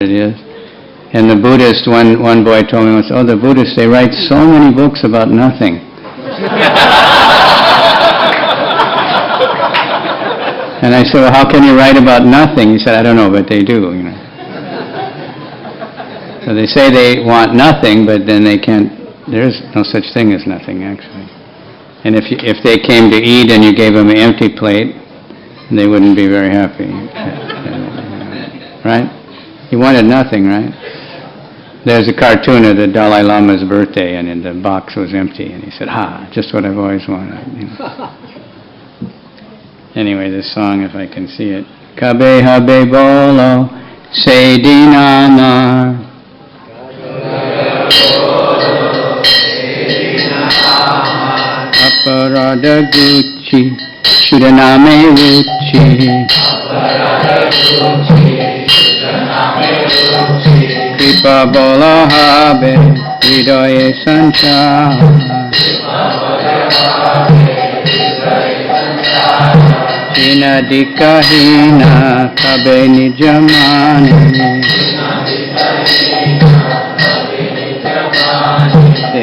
it is. And the Buddhist, one boy told me once, oh, the Buddhists, they write so many books about nothing. And I said, well, how can you write about nothing? He said, I don't know, but they do, you know. So they say they want nothing, but then they can't, there's no such thing as nothing, actually. And if they came to eat and you gave them an empty plate, they wouldn't be very happy. Right? He wanted nothing, right? There's a cartoon of the Dalai Lama's birthday, and the box was empty, and he said, just what I've always wanted. You know. Anyway, this song, if I can see it. Kabe habe bolo, se dinamar. Aparada gucci, shudaname ruchi. Kripa bola habe, hridaye sanchar. Hina dikahina kabe nijamani.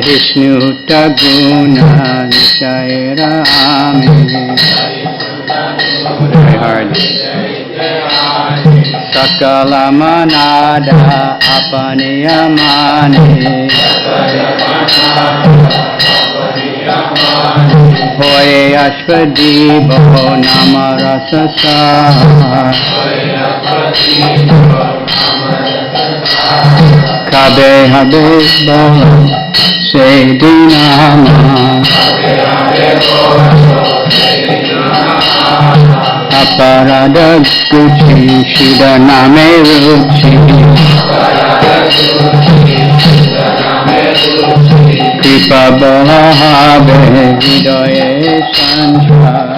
Vishnu taguna nishaira ami. Very hard. Sakala manada apaniyamani. Hoye ashvadibo namarasasa. Kabe habe bolo se dinama. Aparada gucci shudaname ruchi. Kripa bola habe hridaye sanchar.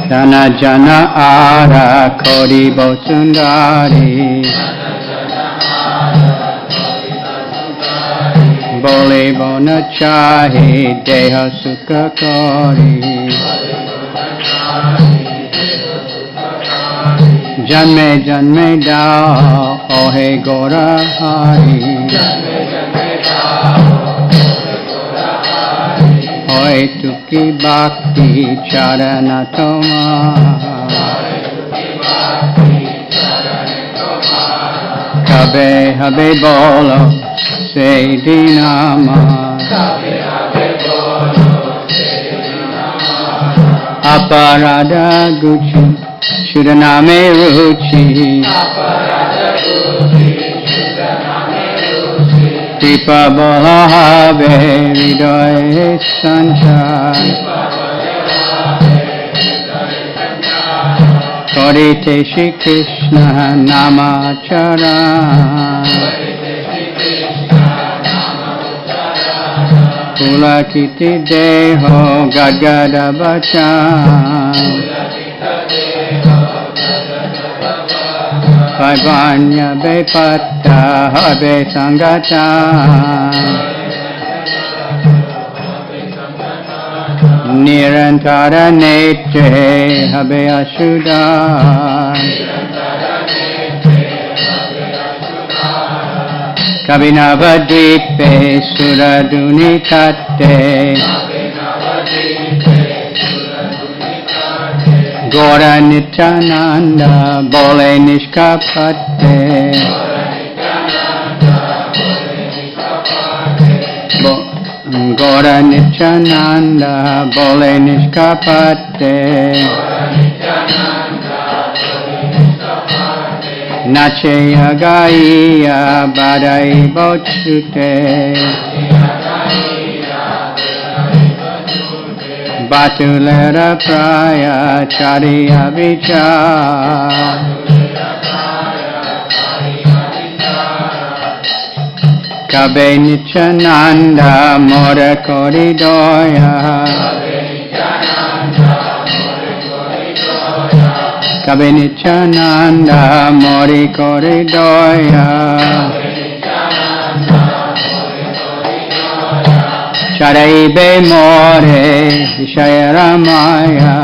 Jana jana ara kori bosundari. Bole bona chahe deha sukha kori. Janme janme dao ohe gora hari. Hoy tuki bhakti charana toma. Kabe habe bolo se dinama. Aparada gucci shudaname ruchi. Kripa bola habe hridaye sanchar. Korite Shri Krishna namachara. Pulakiti deho gadgada bacha. Vaivanya bepatta habe sangata. Nirantara netre habe ashuddha. Kabinavadvipe suraduni katte. Gora Nityananda bole nishkapatte. Gora Nityananda bole nishkapatte. Nacheya gaiya badai bochute. Batulera praya chariya vichar. Kabe Nityananda mora koridoya. Kabe Nityananda mori koridoya. Charaibe more Vishaya Ramaya.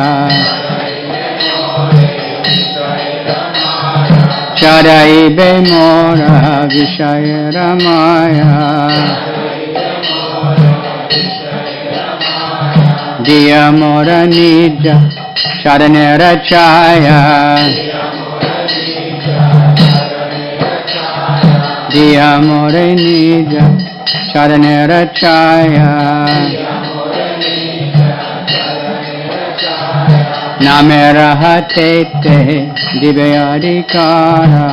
Chadaibe Mora Vishaya Ramaya Diya Mora Nija Charanera Chaya Diya Mora Nija Charanera Chaya Namera Hatete Divyadikara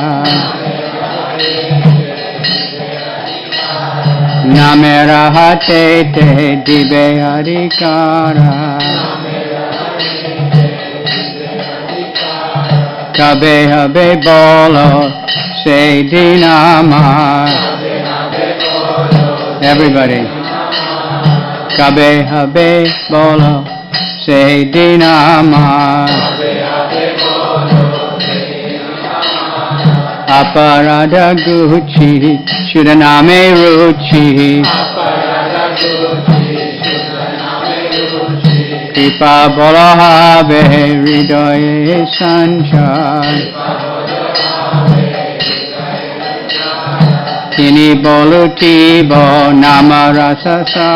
Namera Hatete Divyadikara Kabe Habe Bolo Say Dinama Everybody Kabe Habe Bolo Say Dinama Aparada Gucci Shudaname Ruchi Kripa Bolahave Ridoye Sanchar Kini Bolutibo Namarasasa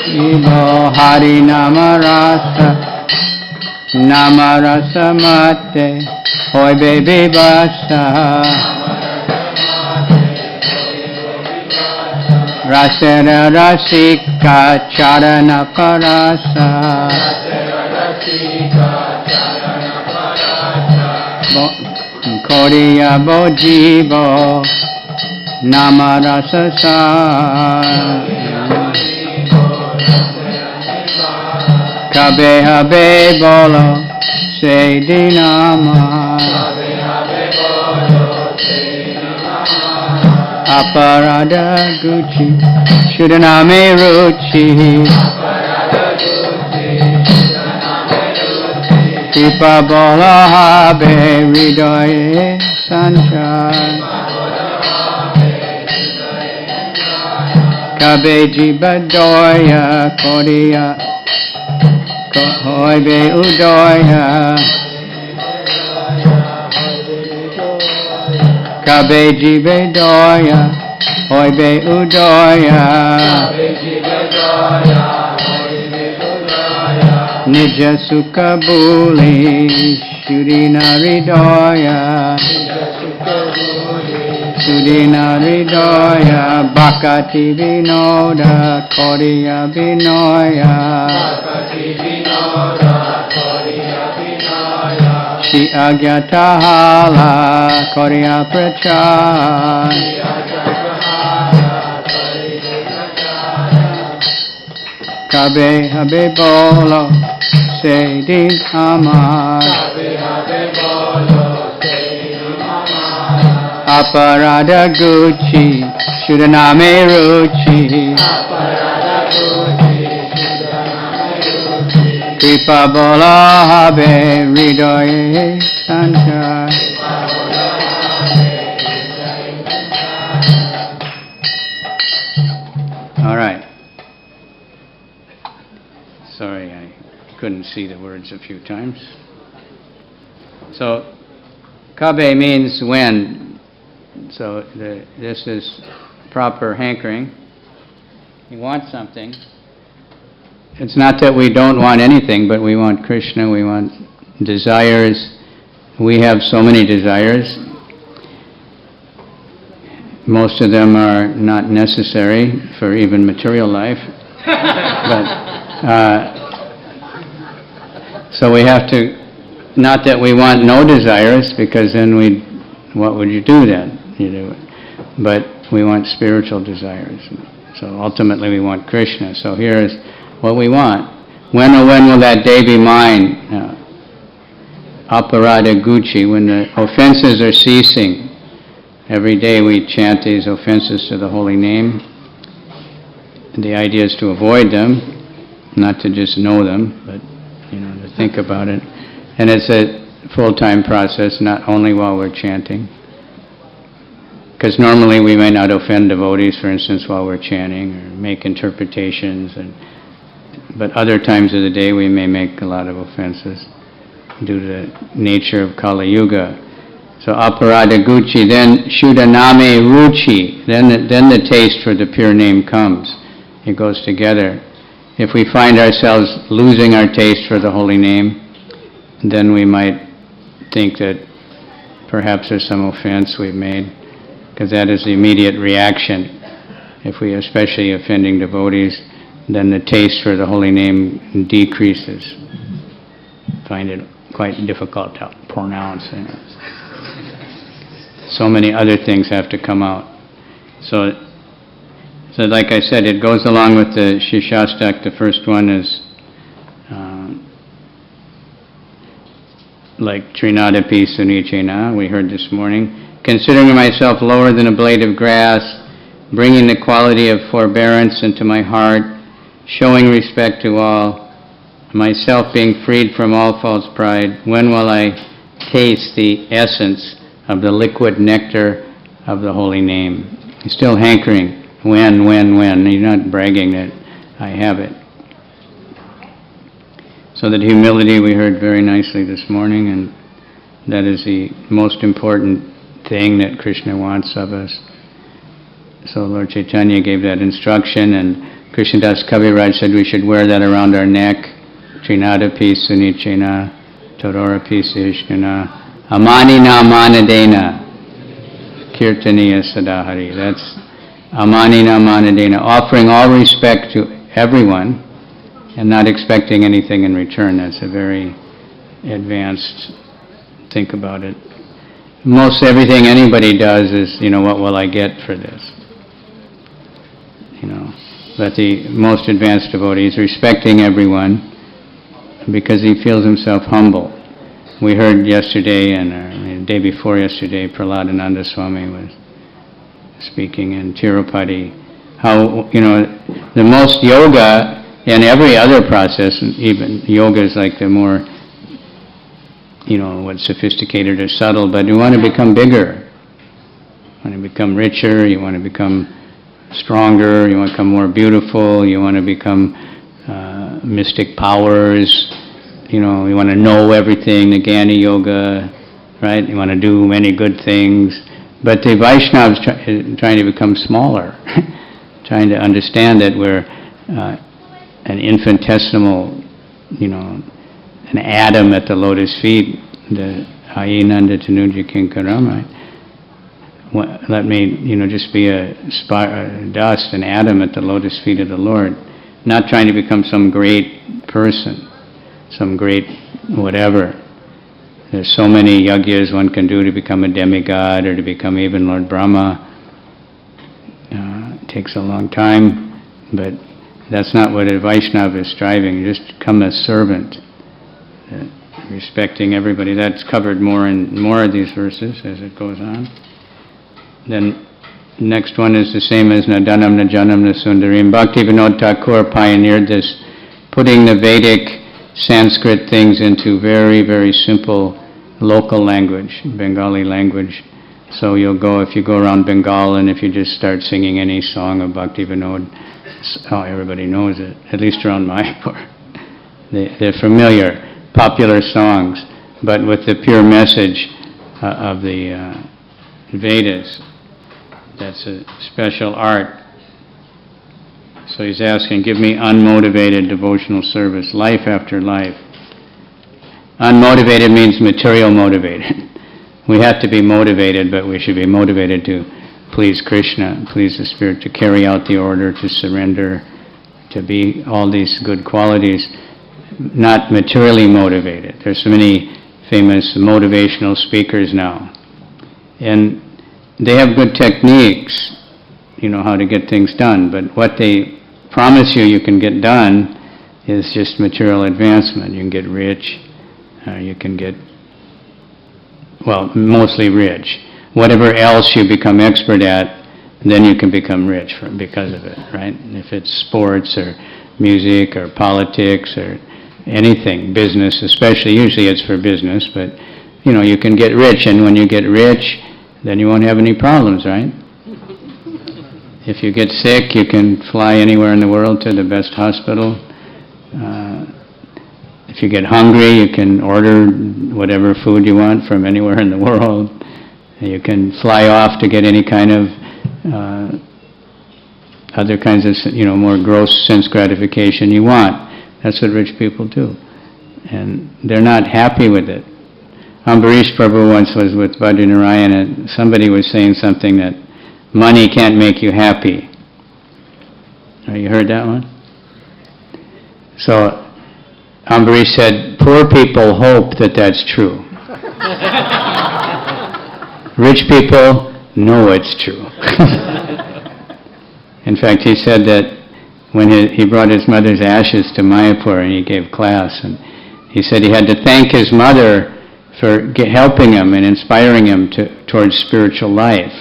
Ibo Harinama Rasa Namarasa Mate Hoy Baby Basa Rasera Rasika Charana Parasa Koriya Bojibo Namarasa Sa Kabe Habe Bolo Say Dinama Aparada Gucci Shudaname Ruchi Kripa Bola Habe Ridoye Sanchar Kabe Jibadoya Koriya Hoy be udoya Kabe jibe doya Hoy be udoya Nija sukha buli Shudinari doya Shudinari doya Bhakati vinoda Koriya vinoya Shi Agyatahala Koriya Prachar Kabe Habe Bolo Say Dinama Aparada Gucci Shudaname Ruchi Kripa Bola Habe Ridoye Sanchar All right. Sorry, I couldn't see the words a few times. So, Kabe means when. So, this is proper hankering. You want something. It's not that we don't want anything, but we want Krishna, we want desires. We have so many desires. Most of them are not necessary for even material life. So we have to, not that we want no desires, because then what would you do then? But we want spiritual desires. So ultimately we want Krishna. So here is what we want. When will that day be mine? Aparada Gucci, when the offenses are ceasing. Every day we chant these offenses to the holy name. And the idea is to avoid them, not to just know them, but to think about it. And it's a full-time process, not only while we're chanting. Because normally we may not offend devotees, for instance, while we're chanting, or make interpretations, but other times of the day we may make a lot of offenses due to the nature of Kali Yuga. So aparada gucci, then shuddhaname ruchi, then the taste for the pure name comes. It goes together. If we find ourselves losing our taste for the holy name, then we might think that perhaps there's some offense we've made, because that is the immediate reaction. If we are especially offending devotees, then the taste for the holy name decreases. Find it quite difficult to pronounce. So many other things have to come out. So like I said, it goes along with the Shishastak. The first one is like Trinadapi Sunichena, we heard this morning. Considering myself lower than a blade of grass, bringing the quality of forbearance into my heart, showing respect to all, myself being freed from all false pride, when will I taste the essence of the liquid nectar of the holy name? You're still hankering. When? You're not bragging that I have it. So that humility we heard very nicely this morning, and that is the most important thing that Krishna wants of us. So Lord Chaitanya gave that instruction, and Krishnadas Kaviraj said we should wear that around our neck. Trinadapi Sunichena, Todorapi Sishnana, Amanina Manadena, Kirtaniya Sadahari. That's Amanina Manadena, offering all respect to everyone and not expecting anything in return. That's a very advanced, think about it. Most everything anybody does is, what will I get for this? But the most advanced devotee is respecting everyone because he feels himself humble. We heard yesterday and the day before yesterday, Radhanath Swami was speaking in Tirupati, how, the most yoga and every other process, even yoga is like the more, what's sophisticated or subtle, but you want to become bigger. You want to become richer, you want to become stronger, you want to become more beautiful, you want to become mystic powers, you want to know everything, the Jnana Yoga, right? You want to do many good things. But the Vaishnavas trying to become smaller, trying to understand that we're an infinitesimal, an atom at the lotus feet, the Ayinanda Tanuja Kinkarama. Let me, just be a dust, an atom at the lotus feet of the Lord. Not trying to become some great person, some great whatever. There's so many yagyas one can do to become a demigod or to become even Lord Brahma. It takes a long time, but that's not what a Vaishnava is striving. You just become a servant, respecting everybody. That's covered more in more of these verses as it goes on. Then next one is the same as Nadanam Najanam Nasundarim. Bhaktivedanta Thakur pioneered this, putting the Vedic Sanskrit things into very, very simple local language, Bengali language. So if you go around Bengal and if you just start singing any song of Bhaktivinoda, everybody knows it, at least around Mayapur. They're familiar, popular songs, but with the pure message of the Vedas. That's a special art. So he's asking, give me unmotivated devotional service, life after life. Unmotivated means material motivated. We have to be motivated, but we should be motivated to please Krishna, please the Spirit, to carry out the order, to surrender, to be all these good qualities, not materially motivated. There's so many famous motivational speakers now. And they have good techniques, how to get things done, but what they promise you can get done is just material advancement. You can get rich, you can get, mostly rich. Whatever else you become expert at, then you can become rich because of it, right? If it's sports or music or politics or anything, business especially, usually it's for business, but you can get rich, and when you get rich, then you won't have any problems, right? If you get sick, you can fly anywhere in the world to the best hospital. If you get hungry, you can order whatever food you want from anywhere in the world. You can fly off to get any kind of other kinds of, more gross sense gratification you want. That's what rich people do. And they're not happy with it. Ambarish Prabhu once was with Badrinarayan and somebody was saying something that money can't make you happy. You heard that one? So Ambarish said, poor people hope that that's true. Rich people know it's true. In fact, he said that when he brought his mother's ashes to Mayapur and he gave class, and he said he had to thank his mother for helping him and inspiring him towards spiritual life.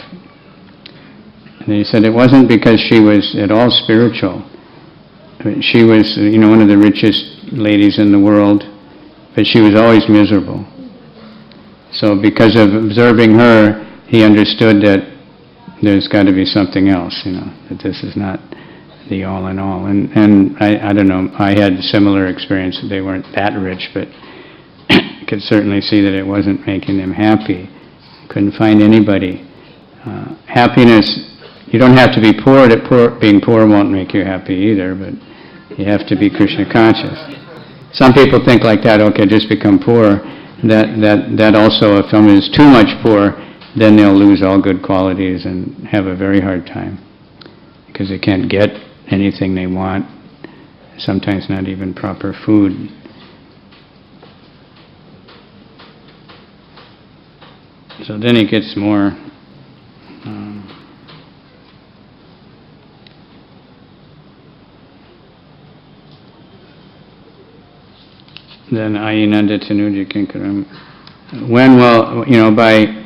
And he said it wasn't because she was at all spiritual. She was, one of the richest ladies in the world, but she was always miserable. So because of observing her, he understood that there's got to be something else, that this is not the all in all. And I don't know, I had similar experience. They weren't that rich, but could certainly see that it wasn't making them happy. Couldn't find anybody. Happiness, you don't have to be poor. Being poor won't make you happy either, but you have to be Krishna conscious. Some people think like that, okay, just become poor. That also, if someone is too much poor, then they'll lose all good qualities and have a very hard time because they can't get anything they want, sometimes not even proper food. So then it gets more then Ayinanda Tanuja Kinkaram. When will, by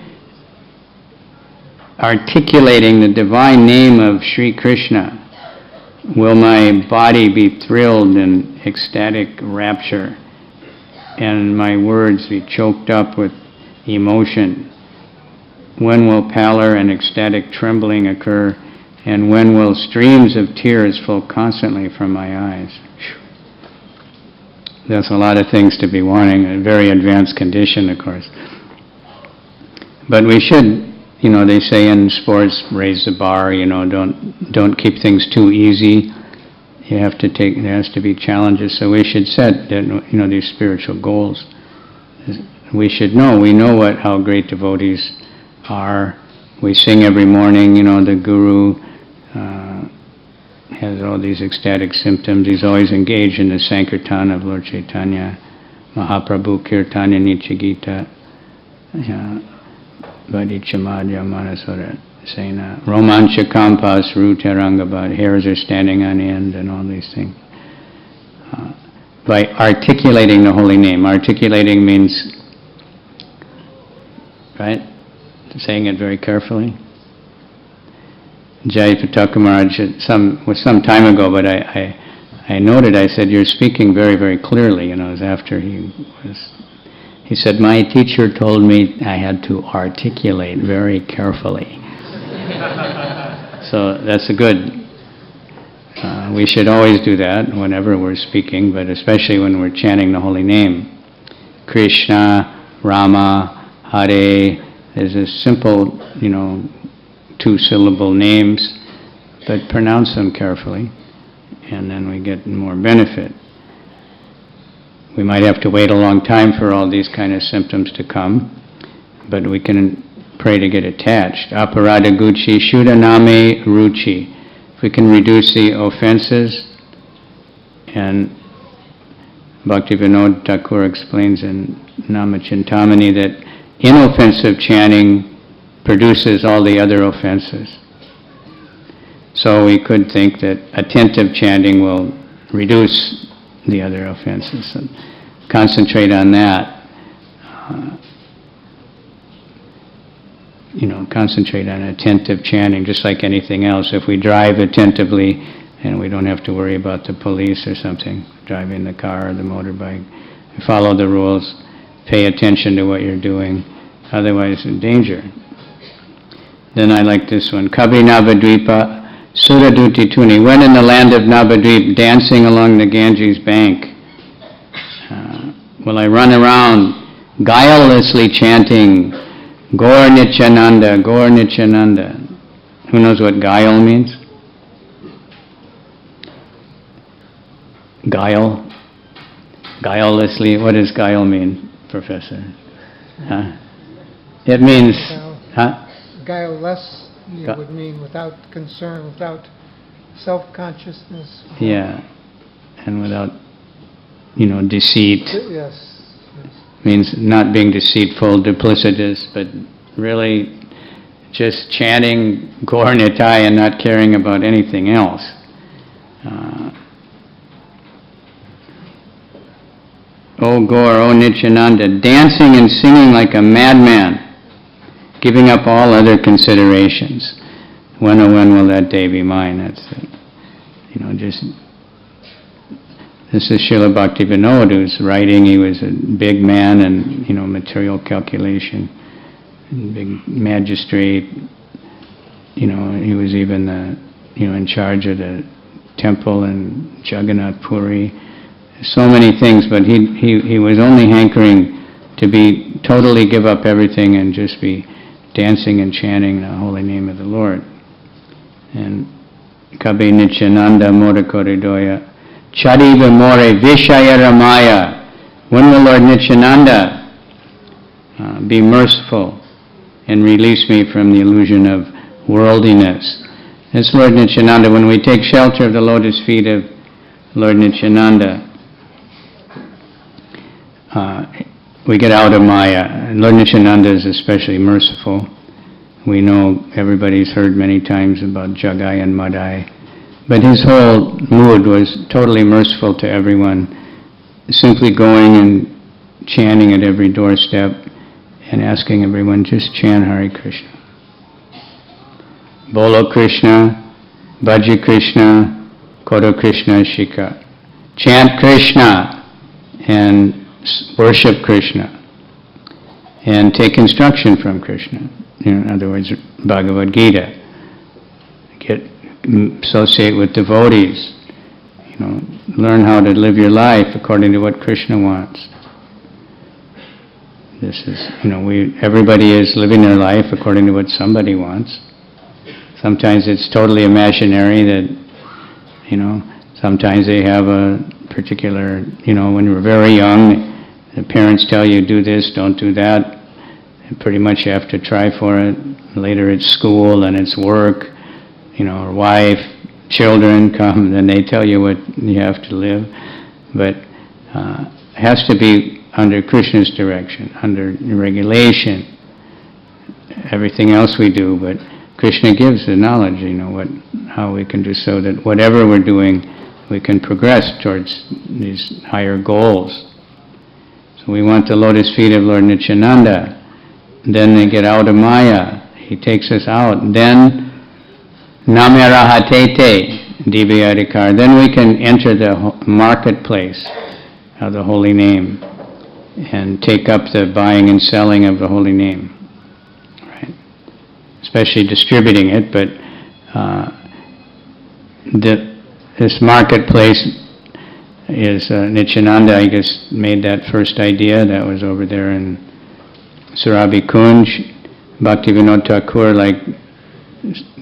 articulating the divine name of Sri Krishna, will my body be thrilled in ecstatic rapture and my words be choked up with emotion? When will pallor and ecstatic trembling occur? And when will streams of tears flow constantly from my eyes? That's a lot of things to be wanting, a very advanced condition, of course. But we should, they say in sports, raise the bar, don't keep things too easy. There has to be challenges, so we should set, these spiritual goals. We should know, how great devotees are. We sing every morning, the Guru has all these ecstatic symptoms. He's always engaged in the Sankirtan of Lord Chaitanya, Mahaprabhu Kirtana Nichagita, Vadichamadya Manasara, Sena, Romancha Kampas, Rutarangabad, hairs are standing on end, and all these things. By articulating the holy name. Articulating means, right? Saying it very carefully. Jai Pataka Maharaj, some time ago, but I noted, I said, you're speaking very, very clearly, it was after he said, my teacher told me I had to articulate very carefully. So that's a good, we should always do that whenever we're speaking, but especially when we're chanting the holy name. Krishna, Rama, Hare, there's a simple, two-syllable names, but pronounce them carefully, and then we get more benefit. We might have to wait a long time for all these kind of symptoms to come, but we can pray to get attached. Aparada gucci shudaname ruchi. If we can reduce the offenses, and Bhaktivedanta Thakur explains in Namachintamani that inoffensive chanting produces all the other offenses. So we could think that attentive chanting will reduce the other offenses. And concentrate on that. Concentrate on attentive chanting, just like anything else. If we drive attentively and we don't have to worry about the police or something, driving the car or the motorbike, follow the rules, pay attention to what you're doing, otherwise in danger. Then I like this one. Kabi Navadvipa Suraduti Tuni. When in the land of Navadvip, dancing along the Ganges bank, will I run around guilelessly chanting Gaur Nityananda, Gaur Nityananda. Who knows what guile means? Guile? Guilelessly, what does guile mean, Professor? Huh? It means, guileless would mean without concern, without self-consciousness. Yeah, and without, deceit. Yes. Means not being deceitful, duplicitous, but really just chanting Gaur Nitai and not caring about anything else. O Gaur, O Nityananda, dancing and singing like a madman, giving up all other considerations. When, oh when will that day be mine? That's it. This is Srila Bhaktivedanta who's writing. He was a big man and, material calculation, big magistrate. He was even in charge of the temple in Jagannath Puri. So many things, but he was only hankering to be totally give up everything and just be dancing and chanting the holy name of the Lord. And Kabe Nityananda Modakoridoya Chariva More Vishaya Ramaya. When will Lord Nityananda be merciful and release me from the illusion of worldliness? This Lord Nityananda, when we take shelter of the lotus feet of Lord Nityananda, we get out of Maya. Lord Nityananda is especially merciful. We know, everybody's heard many times about Jagai and Madai. But his whole mood was totally merciful to everyone, simply going and chanting at every doorstep and asking everyone, just chant Hare Krishna. Bolo Krishna, Bhaji Krishna, Kodo Krishna Shika. Chant Krishna and worship Krishna and take instruction from Krishna. In other words, Bhagavad Gita. Associate with devotees. Learn how to live your life according to what Krishna wants. This is, everybody is living their life according to what somebody wants. Sometimes it's totally imaginary that, sometimes they have a particular, when you're very young, the parents tell you do this, don't do that. And pretty much you have to try for it. Later it's school and it's work, or wife, children come, then they tell you what you have to live. But it has to be under Krishna's direction, under regulation. Everything else we do, but Krishna gives the knowledge, how we can do so that whatever we're doing, we can progress towards these higher goals. So we want the lotus feet of Lord Nityananda. Then they get out of Maya. He takes us out. Then Namerahatete Divyadikar. Then we can enter the marketplace of the holy name and take up the buying and selling of the holy name. Right? Especially distributing it, but this marketplace is Nityananda, I guess, made that first idea. That was over there in Surabi Kunj. Bhaktivinoda Thakur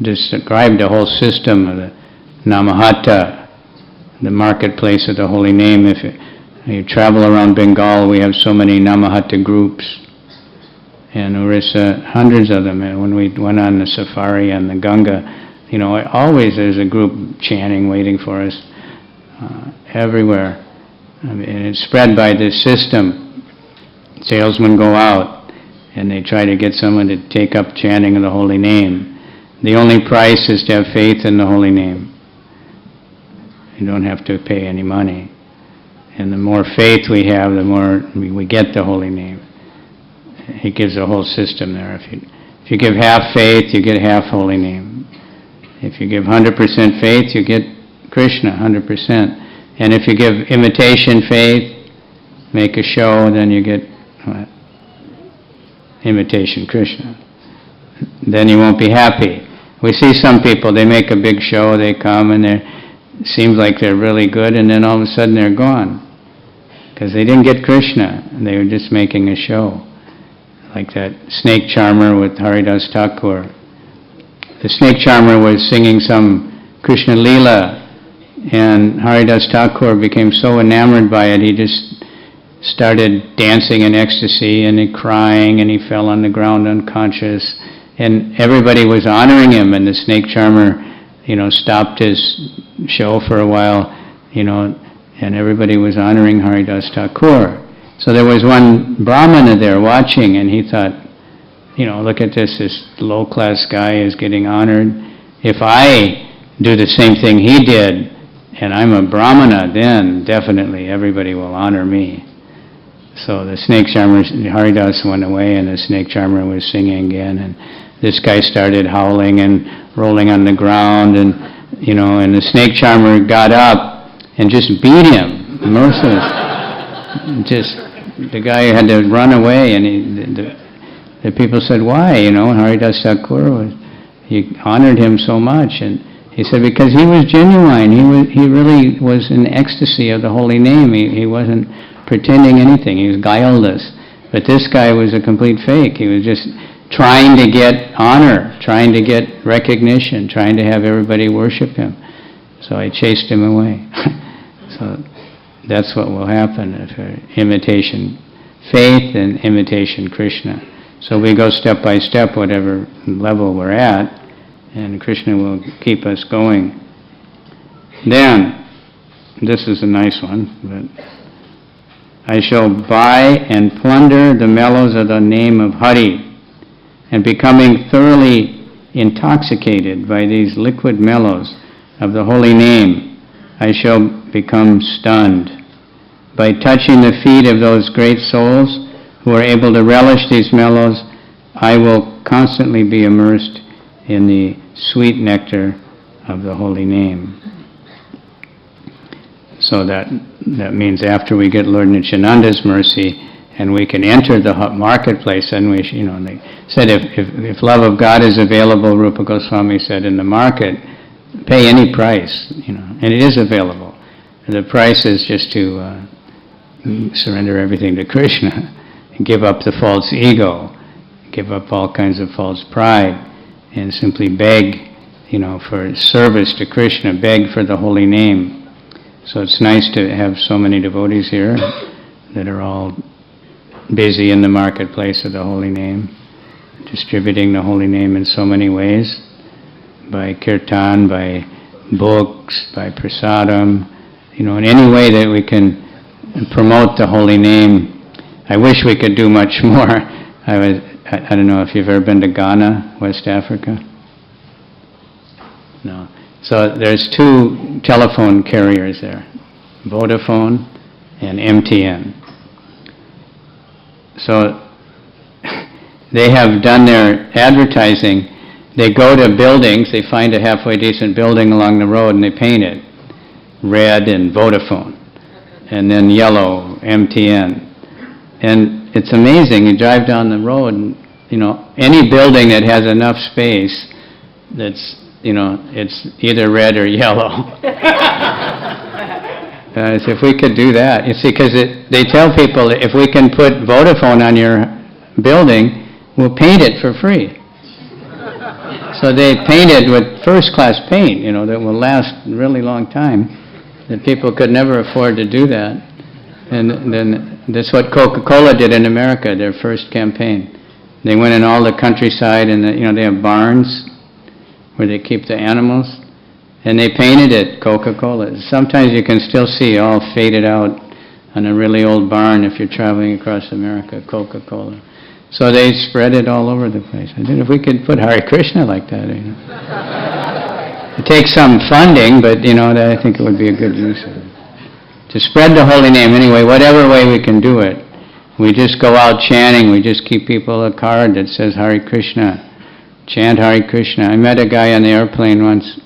described the whole system of the Namahata, the marketplace of the holy name. If you travel around Bengal, we have so many Namahata groups. And Orissa, hundreds of them. And when we went on the safari on the Ganga, always there's a group chanting, waiting for us everywhere. And it's spread by this system. Salesmen go out and they try to get someone to take up chanting of the holy name. The only price is to have faith in the holy name. You don't have to pay any money. And the more faith we have, the more we get the holy name. He gives a whole system there. If you give half faith, you get half holy name. If you give 100% faith, you get Krishna, 100%. And if you give imitation faith, make a show, then you get what? Imitation Krishna. Then you won't be happy. We see some people, they make a big show, they come and it seems like they're really good, and then all of a sudden they're gone. Because they didn't get Krishna, and they were just making a show. like that snake charmer with Haridas Thakur. The snake charmer was singing some Krishna Leela, and Haridas Thakur became so enamored by it, he just started dancing in ecstasy, and he crying, and he fell on the ground unconscious, and everybody was honoring him, and the snake charmer, stopped his show for a while, and everybody was honoring Haridas Thakur. So there was one Brahmana there watching, and he thought, look at this low-class guy is getting honored. If I do the same thing he did, and I'm a Brahmana, then definitely everybody will honor me. So the snake charmer, Haridas went away, and the snake charmer was singing again, and this guy started howling and rolling on the ground, and the snake charmer got up and just beat him, merciless. The guy had to run away, and the people said, why? Haridas Thakur he honored him so much, and he said because he was genuine. He really was in ecstasy of the holy name. He wasn't pretending anything. He was guileless. But this guy was a complete fake. He was just trying to get honor, trying to get recognition, trying to have everybody worship him. So I chased him away. So that's what will happen if imitation faith and imitation Krishna. So we go step by step, whatever level we're at, and Krishna will keep us going. Then, this is a nice one, but I shall buy and plunder the mellows of the name of Hari, and becoming thoroughly intoxicated by these liquid mellows of the holy name, I shall become stunned. By touching the feet of those great souls who are able to relish these mellows, I will constantly be immersed in the sweet nectar of the holy name. So that means after we get Lord Nityananda's mercy and we can enter the marketplace, and they said if love of God is available, Rupa Goswami said, in the market, pay any price, and it is available. And the price is just to surrender everything to Krishna, and give up the false ego, give up all kinds of false pride, and simply beg, for service to Krishna, beg for the holy name. So it's nice to have so many devotees here that are all busy in the marketplace of the holy name, distributing the holy name in so many ways, by kirtan, by books, by prasadam, in any way that we can promote the holy name. I wish we could do much more. I don't know if you've ever been to Ghana, West Africa. No. So there's 2 telephone carriers there, Vodafone and MTN. So they have done their advertising. They go to buildings, they find a halfway decent building along the road, and they paint it red and Vodafone, and then yellow, MTN. And it's amazing, you drive down the road and, any building that has enough space that's, it's either red or yellow. So if we could do that, you see, because they tell people if we can put Vodafone on your building, we'll paint it for free. So they painted with first-class paint, that will last a really long time. That people could never afford to do that. And then that's what Coca-Cola did in America, their first campaign. They went in all the countryside, and they have barns where they keep the animals, and they painted it Coca-Cola. Sometimes you can still see all faded out on a really old barn if you're traveling across America, Coca-Cola. So they spread it all over the place. I think if we could put Hare Krishna like that, It takes some funding, but I think it would be a good use of it. To spread the holy name anyway, whatever way we can do it. We just go out chanting, we just keep people a card that says Hare Krishna. Chant Hare Krishna. I met a guy on the airplane once.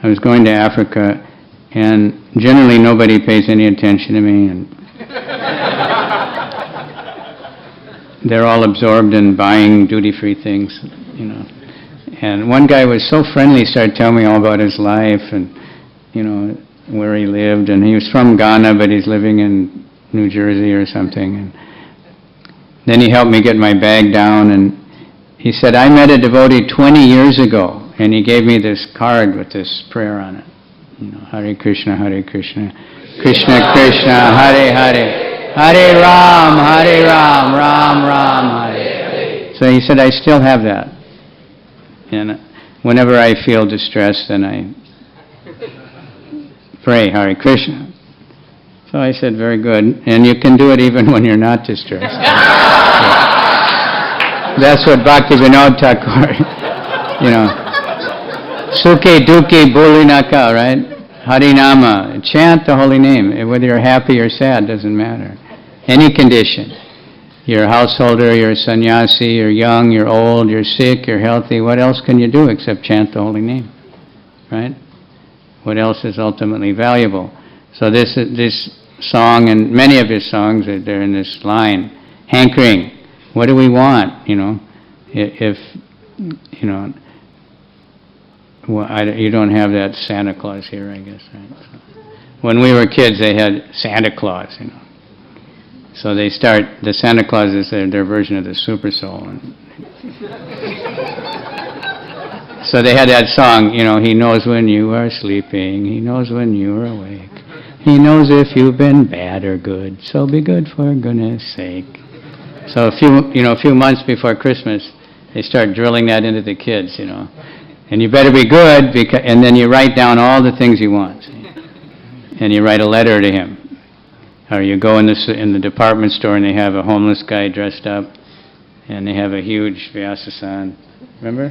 I was going to Africa, and generally nobody pays any attention to me, and they're all absorbed in buying duty-free things, And one guy was so friendly, started telling me all about his life and, where he lived. And he was from Ghana, but he's living in New Jersey or something. And Then he helped me get my bag down, and he said, I met a devotee 20 years ago, and he gave me this card with this prayer on it. Hare Krishna, Krishna Krishna, Hare Hare, Hare Ram, Ram Ram, Hare. So he said, I still have that. And whenever I feel distressed, then I pray Hare Krishna. So I said, very good. And you can do it even when you're not distressed. That's what Bhaktivedanta Thakur, Sukhe Dukhe Bulinaka, right? Harinama. Chant the holy name. Whether you're happy or sad, doesn't matter. Any condition. You're a householder, you're a sannyasi, you're young, you're old, you're sick, you're healthy. What else can you do except chant the holy name? Right? What else is ultimately valuable? So this song, and many of his songs, they're in this line, hankering. What do we want? If you don't have that Santa Claus here, I guess. Right? So when we were kids, they had Santa Claus. So they start. The Santa Claus is their version of the Super Soul. So they had that song. He knows when you are sleeping. He knows when you are awake. He knows if you've been bad or good, so be good for goodness sake. So a few months before Christmas, they start drilling that into the kids, And you better be good, and then you write down all the things you want. And you write a letter to him. Or you go in the department store and they have a homeless guy dressed up, and they have a huge Vyasasan, remember?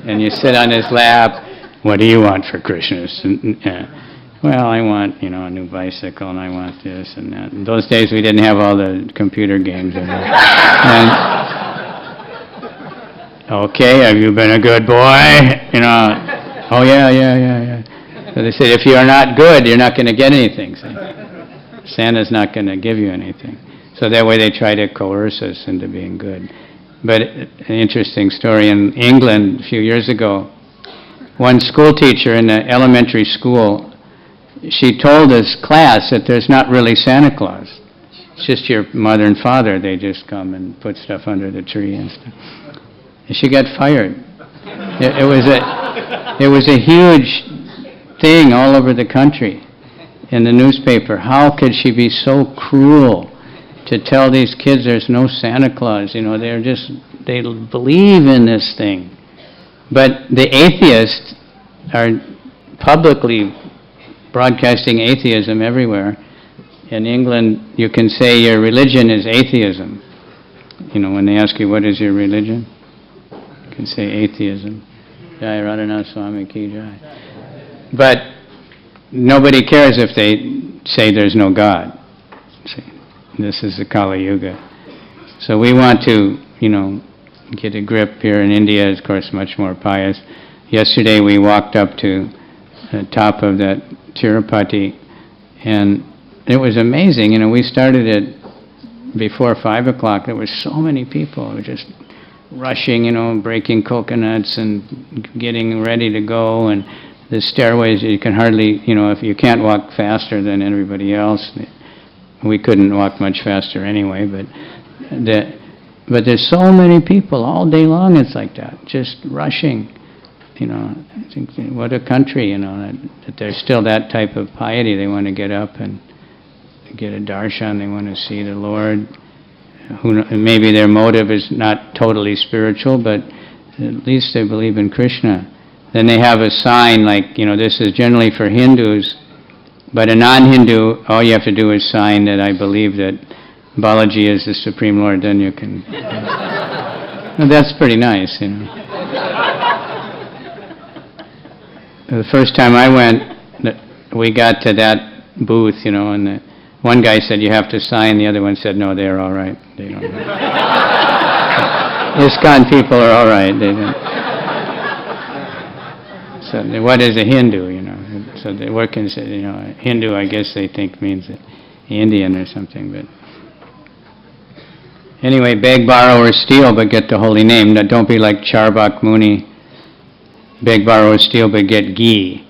And you sit on his lap, what do you want for Christmas? Well, I want, a new bicycle, and I want this and that. In those days, we didn't have all the computer games. And, okay, have you been a good boy? Oh, yeah. So they said, if you're not good, you're not going to get anything. See? Santa's not going to give you anything. So that way they try to coerce us into being good. But an interesting story, in England a few years ago, one school teacher in the elementary school, she told this class that there's not really Santa Claus. It's just your mother and father. They just come and put stuff under the tree and stuff. And she got fired. It was a huge thing all over the country in the newspaper. How could she be so cruel to tell these kids there's no Santa Claus? They believe in this thing. But the atheists are publicly broadcasting atheism everywhere. In England, you can say your religion is atheism. When they ask you, what is your religion? You can say atheism. Jai Radhanath Swami ki jai. But nobody cares if they say there's no God. See, this is the Kali Yuga. So we want to, get a grip here. In India, is, of course, much more pious. Yesterday we walked up to the top of that Tirupati, and it was amazing. We started it before 5 o'clock. There were so many people. We were just rushing, breaking coconuts and getting ready to go. And the stairways, you can hardly, if you can't walk faster than everybody else. We couldn't walk much faster anyway, but there's so many people all day long. It's like that, just rushing. I think, what a country, that there's still that type of piety. They want to get up and get a darshan. They want to see the Lord. Maybe their motive is not totally spiritual, but at least they believe in Krishna. Then they have a sign like, this is generally for Hindus, but a non-Hindu, all you have to do is sign that I believe that Balaji is the Supreme Lord, then you can... Well, that's pretty nice, The first time I went, we got to that booth, and one guy said, you have to sign. The other one said, no, they're all right. They don't. ISKCON people are all right. They don't. So what is a Hindu, So what can say, Hindu, I guess they think means Indian or something. But anyway, beg, borrow, or steal, but get the holy name. Now, don't be like Charbak Muni. Beg, borrow, or steal, but get ghee.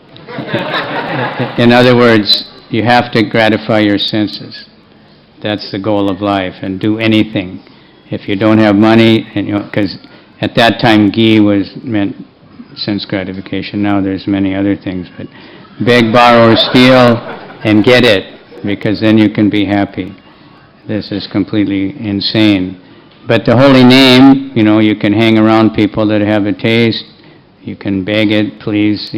In other words, you have to gratify your senses. That's the goal of life, and do anything. If you don't have money, and because at that time ghee meant sense gratification. Now there's many other things, but beg, borrow, or steal, and get it, because then you can be happy. This is completely insane. But the holy name, you can hang around people that have a taste. You can beg it, please,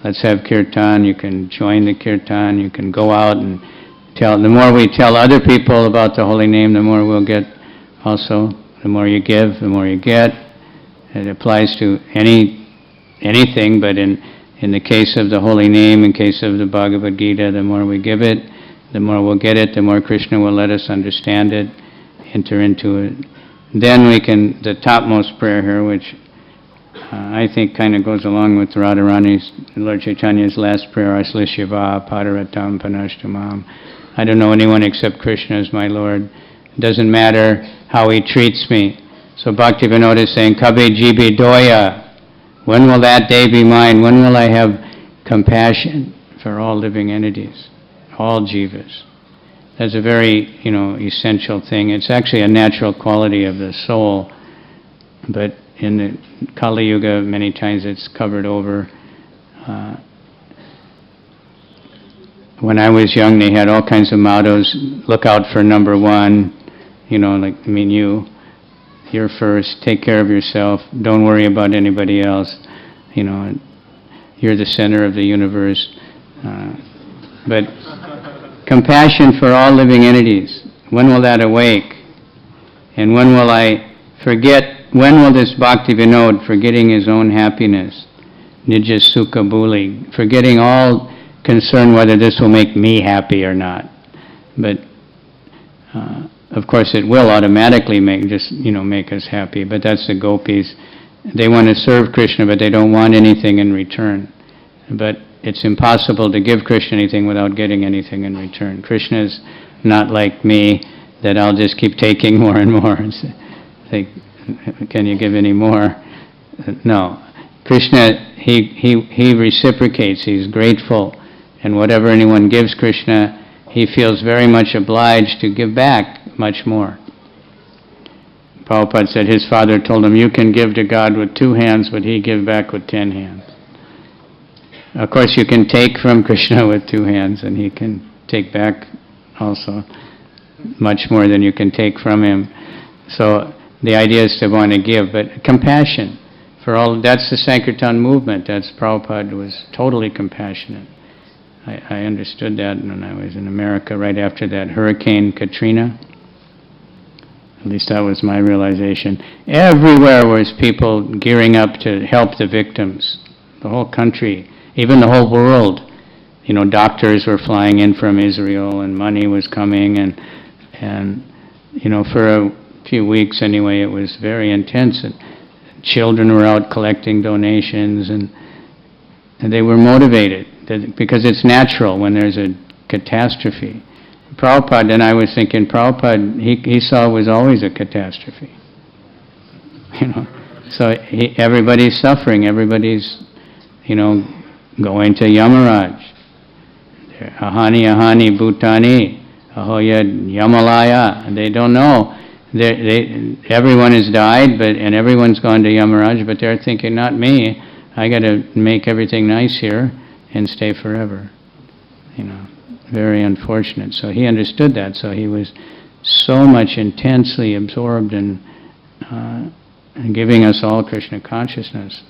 let's have kirtan. You can join the kirtan. You can go out and tell. The more we tell other people about the holy name, the more we'll get also. The more you give, the more you get. It applies to anything, but in the case of the holy name, in case of the Bhagavad Gita, the more we give it, the more we'll get it, the more Krishna will let us understand it, enter into it. Then we can, the topmost prayer here, which I think kind of goes along with Radharani's, Lord Chaitanya's last prayer, Asli Shiva Padaratam Panashtamam. I don't know anyone except Krishna as my Lord. It doesn't matter how he treats me. So Bhaktivinoda is saying, Kabe jibi doya. When will that day be mine? When will I have compassion for all living entities, all jivas? That's a very, essential thing. It's actually a natural quality of the soul, but in the Kali Yuga, many times it's covered over. When I was young, they had all kinds of mottos. Look out for number one, you're first, take care of yourself, don't worry about anybody else, you're the center of the universe. But compassion for all living entities, when will that awake? And when will I when will this Bhakti Vinod, forgetting his own happiness, Nija Sukha Bhuli, forgetting all concern whether this will make me happy or not. But of course it will automatically make us happy, but that's the gopis. They want to serve Krishna, but they don't want anything in return. But it's impossible to give Krishna anything without getting anything in return. Krishna is not like me, that I'll just keep taking more and more. And say, can you give any more? No. Krishna, he reciprocates, he's grateful, and whatever anyone gives Krishna, he feels very much obliged to give back much more. Prabhupada said his father told him, you can give to God with 2 hands, but he give back with 10 hands. Of course, you can take from Krishna with 2 hands, and he can take back also much more than you can take from him. So the idea is to want to give, but compassion for all. That's the Sankirtan movement. That's Prabhupada was totally compassionate. I understood that when I was in America right after that Hurricane Katrina. At least that was my realization. Everywhere was people gearing up to help the victims. The whole country, even the whole world. Doctors were flying in from Israel, and money was coming, and for a few weeks anyway, it was very intense. And children were out collecting donations, and they were motivated, because it's natural when there's a catastrophe. Prabhupada, and I was thinking, Prabhupada, he saw it was always a catastrophe. So everybody's suffering, everybody's, going to Yamaraj. Ahani Bhutani, Ahoya Yamalaya. They don't know. Everyone has died, and everyone's gone to Yamaraj, but they're thinking, not me. I got to make everything nice here and stay forever. Very unfortunate. So he understood that. So he was so much intensely absorbed in giving us all Krishna consciousness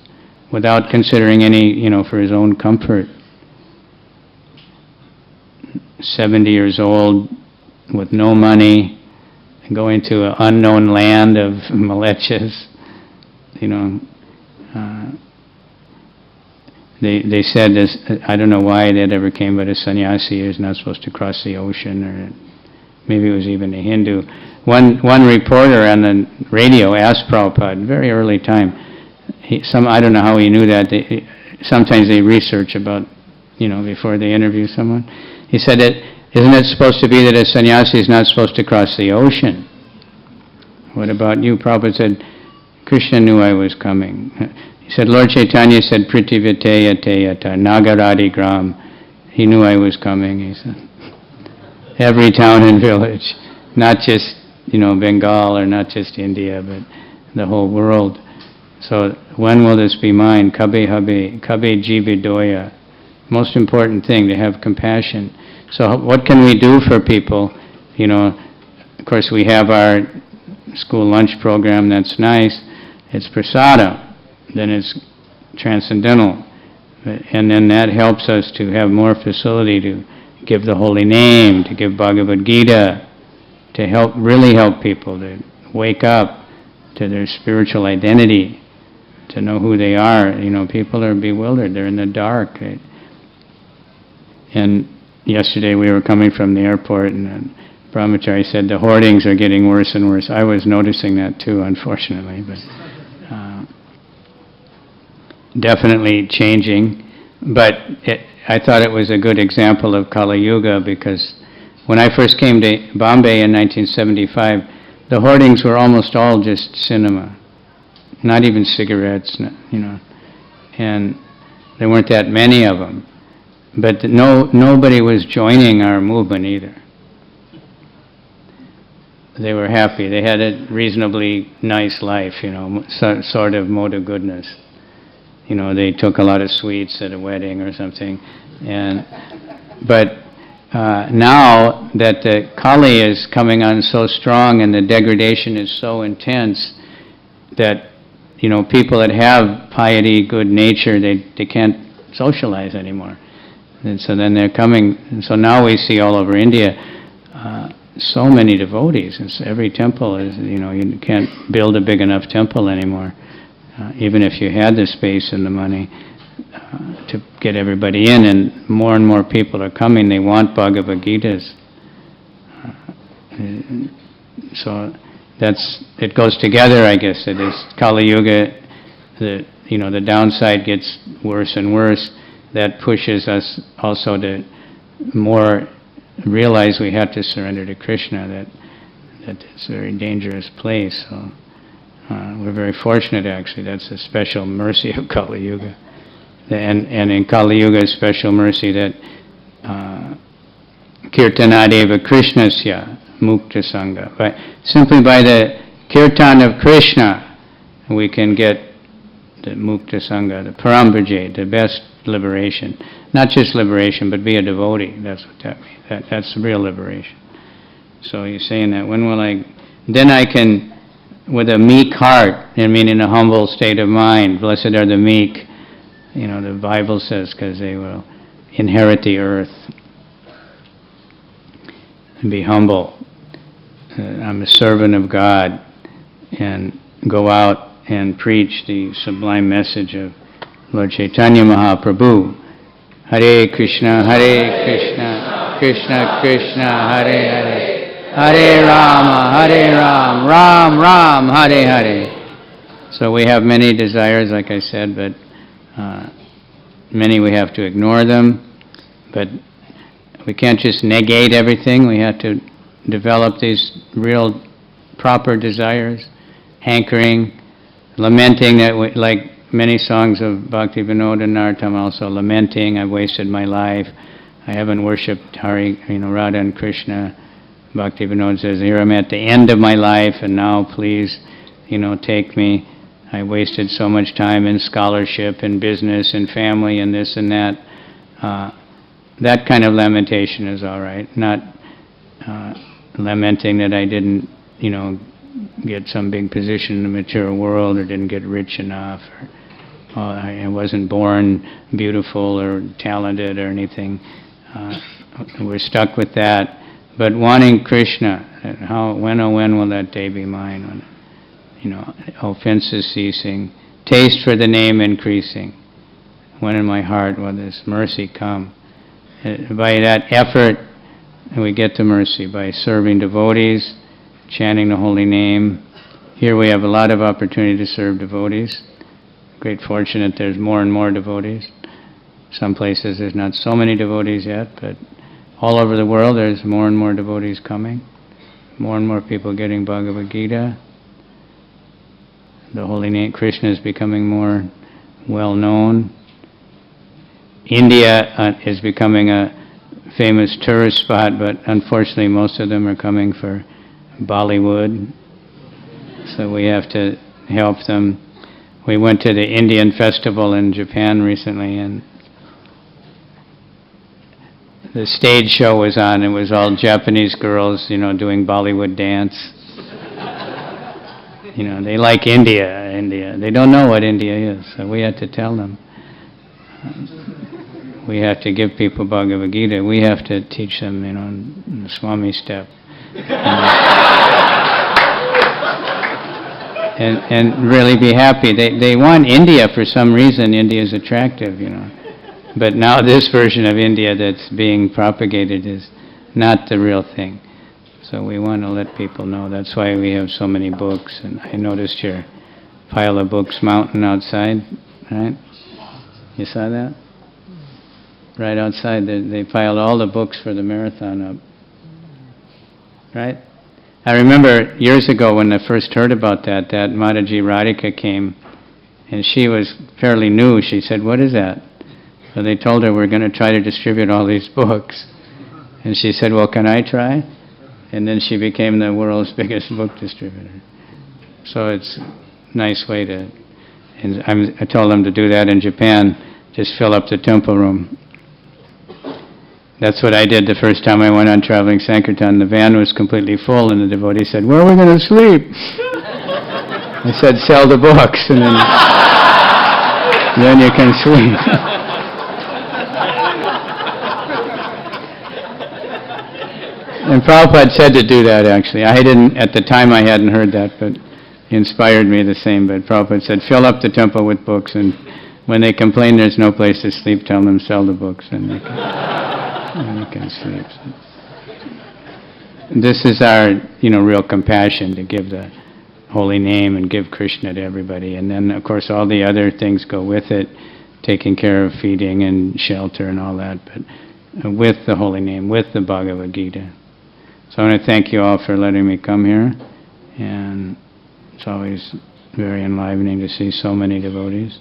without considering any, for his own comfort. 70 years old with no money, going to an unknown land of malechas, They said this, I don't know why that ever came, but a sannyasi is not supposed to cross the ocean, or maybe it was even a Hindu. One reporter on the radio asked Prabhupada, very early time, I don't know how he knew that. Sometimes they research about, before they interview someone. He said that, isn't it supposed to be that a sannyasi is not supposed to cross the ocean? What about you? Prabhupada said, Krishna knew I was coming. He said, Lord Chaitanya said, Prithivite Yate Nagaradi Gram. He knew I was coming, he said. Every town and village, not just Bengal, or not just India, but the whole world. So when will this be mine? Kabe jibi doya. Most important thing, to have compassion. So what can we do for people? Of course we have our school lunch program, that's nice. It's prasada, then it's transcendental. And then that helps us to have more facility to give the holy name, to give Bhagavad Gita, to really help people to wake up to their spiritual identity, to know who they are. People are bewildered, they're in the dark. Right? And yesterday we were coming from the airport, and Brahmachari said the hoardings are getting worse and worse. I was noticing that too, unfortunately, but definitely changing. But I thought it was a good example of Kali Yuga, because when I first came to Bombay in 1975, the hoardings were almost all just cinema, not even cigarettes, and there weren't that many of them. But nobody was joining our movement either. They were happy. They had a reasonably nice life, sort of mode of goodness. They took a lot of sweets at a wedding or something. But now that the Kali is coming on so strong and the degradation is so intense that, people that have piety, good nature, they can't socialize anymore. And so then they're coming, and so now we see all over India so many devotees. Every temple is, you can't build a big enough temple anymore, even if you had the space and the money to get everybody in, and more people are coming. They want Bhagavad Gitas. So it goes together, I guess. It is Kali Yuga, the downside gets worse and worse. That pushes us also to more realize we have to surrender to Krishna, that it's a very dangerous place. So we're very fortunate, actually. That's a special mercy of Kali Yuga. And in Kali Yuga, special mercy that Kirtanadeva Krishnasya Mukta Sangha. Simply by the kirtan of Krishna, we can get the Mukta Sangha, the Parambraje, the best liberation. Not just liberation, but be a devotee. That's what that means. That's real liberation. So you're saying that, when will then I can, with a meek heart, in a humble state of mind, blessed are the meek, the Bible says, because they will inherit the earth. And be humble. I'm a servant of God, and go out and preach the sublime message of Lord Chaitanya Mahaprabhu. Hare Krishna, Krishna Krishna, Hare Hare, Hare Rama, Ram Ram, Hare Hare. So we have many desires, like I said, but many we have to ignore them. But we can't just negate everything. We have to develop these real proper desires, hankering, lamenting that like many songs of Bhaktivedanta Nartam, also lamenting, I've wasted my life, I haven't worshipped Radha and Krishna. Bhaktivedanta says, here I'm at the end of my life, and now please, take me. I wasted so much time in scholarship, in business, in family, and this and that. That kind of lamentation is all right, not lamenting that I didn't, get some big position in the material world, or didn't get rich enough, or I wasn't born beautiful or talented or anything. We're stuck with that. But wanting Krishna, when will that day be mine? When, offenses ceasing, taste for the name increasing. When in my heart will this mercy come? By that effort, we get to mercy, by serving devotees, chanting the holy name. Here we have a lot of opportunity to serve devotees. Great fortune that there's more and more devotees. Some places there's not so many devotees yet, but all over the world there's more and more devotees coming. More and more people getting Bhagavad Gita. The holy name Krishna is becoming more well known. India is becoming a famous tourist spot, but unfortunately most of them are coming for Bollywood. So we have to help them. We went to the Indian festival in Japan recently, and the stage show was on. It was all Japanese girls, doing Bollywood dance. They like India. They don't know what India is, so we had to tell them. We have to give people Bhagavad Gita. We have to teach them, the Swami step. And really be happy. They want India for some reason. India is attractive, But now this version of India that's being propagated is not the real thing. So we want to let people know. That's why we have so many books. And I noticed your pile of books mountain outside, right? You saw that? Right outside, they piled all the books for the marathon up. Right? I remember years ago when I first heard about that Mataji Radhika came, and she was fairly new. She said, "What is that?" So they told her, "We're going to try to distribute all these books." And she said, "Well, can I try?" And then she became the world's biggest book distributor. So it's a nice way to... And I told them to do that in Japan. Just fill up the temple room. That's what I did the first time I went on traveling Sankirtan. The van was completely full, and the devotee said, "Where are we going to sleep?" I said, "Sell the books, and then you can sleep." And Prabhupada said to do that, actually. I didn't, at the time I hadn't heard that, but he inspired me the same. But Prabhupada said, fill up the temple with books, and when they complain there's no place to sleep, tell them sell the books, and they can sleep. This is our, real compassion, to give the holy name and give Krishna to everybody. And then, of course, all the other things go with it, taking care of feeding and shelter and all that, but with the holy name, with the Bhagavad Gita. So I want to thank you all for letting me come here, and it's always very enlivening to see so many devotees.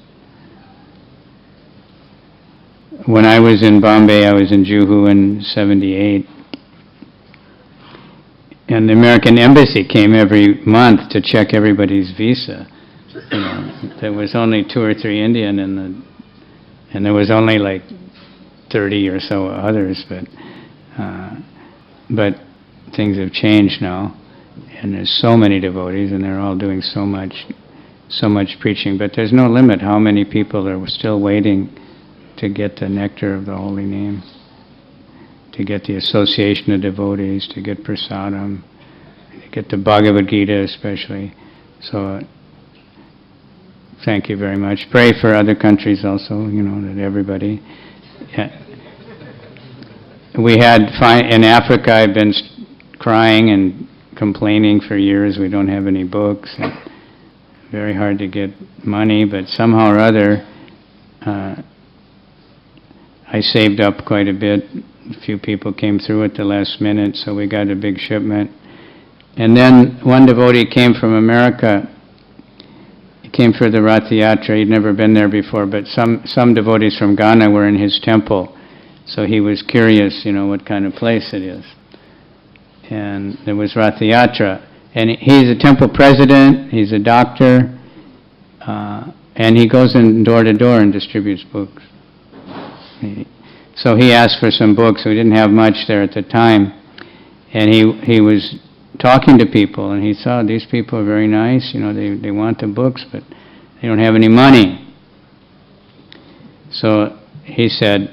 When I was in Bombay, I was in Juhu in 78, and the American Embassy came every month to check everybody's visa. There was only 2 or 3 Indian and there was only like 30 or so others, but things have changed now, and there's so many devotees, and they're all doing so much preaching. But there's no limit how many people are still waiting to get the nectar of the holy name, to get the association of devotees, to get prasadam, to get the Bhagavad Gita especially. So thank you very much. Pray for other countries also, that everybody... We had, in Africa, I've been crying and complaining for years we don't have any books. And very hard to get money, but somehow or other, I saved up quite a bit. A few people came through at the last minute, so we got a big shipment. And then one devotee came from America. He came for the Rath Yatra. He'd never been there before, but some devotees from Ghana were in his temple. So he was curious, what kind of place it is. And there was Rath Yatra. And he's a temple president, he's a doctor, and he goes in door to door and distributes books. So he asked for some books. We didn't have much there at the time. And he was talking to people, and he saw these people are very nice, they want the books, but they don't have any money. So he said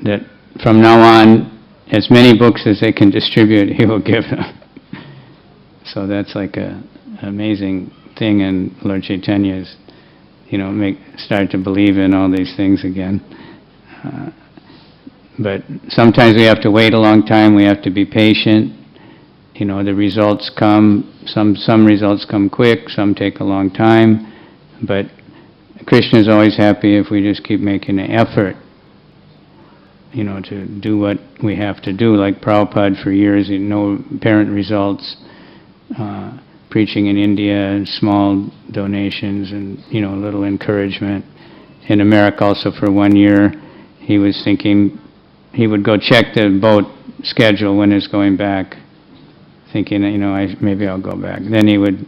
that from now on, as many books as they can distribute, he will give them. So that's like an amazing thing, and Lord Chaitanya's, start to believe in all these things again. But sometimes we have to wait a long time, we have to be patient. The results come, some results come quick, some take a long time, but Krishna is always happy if we just keep making an effort, to do what we have to do. Like Prabhupada for years, no apparent results, preaching in India, and small donations, and a little encouragement. In America also for 1 year, he was thinking he would go check the boat schedule when it's going back. thinking, maybe I'll go back. Then he would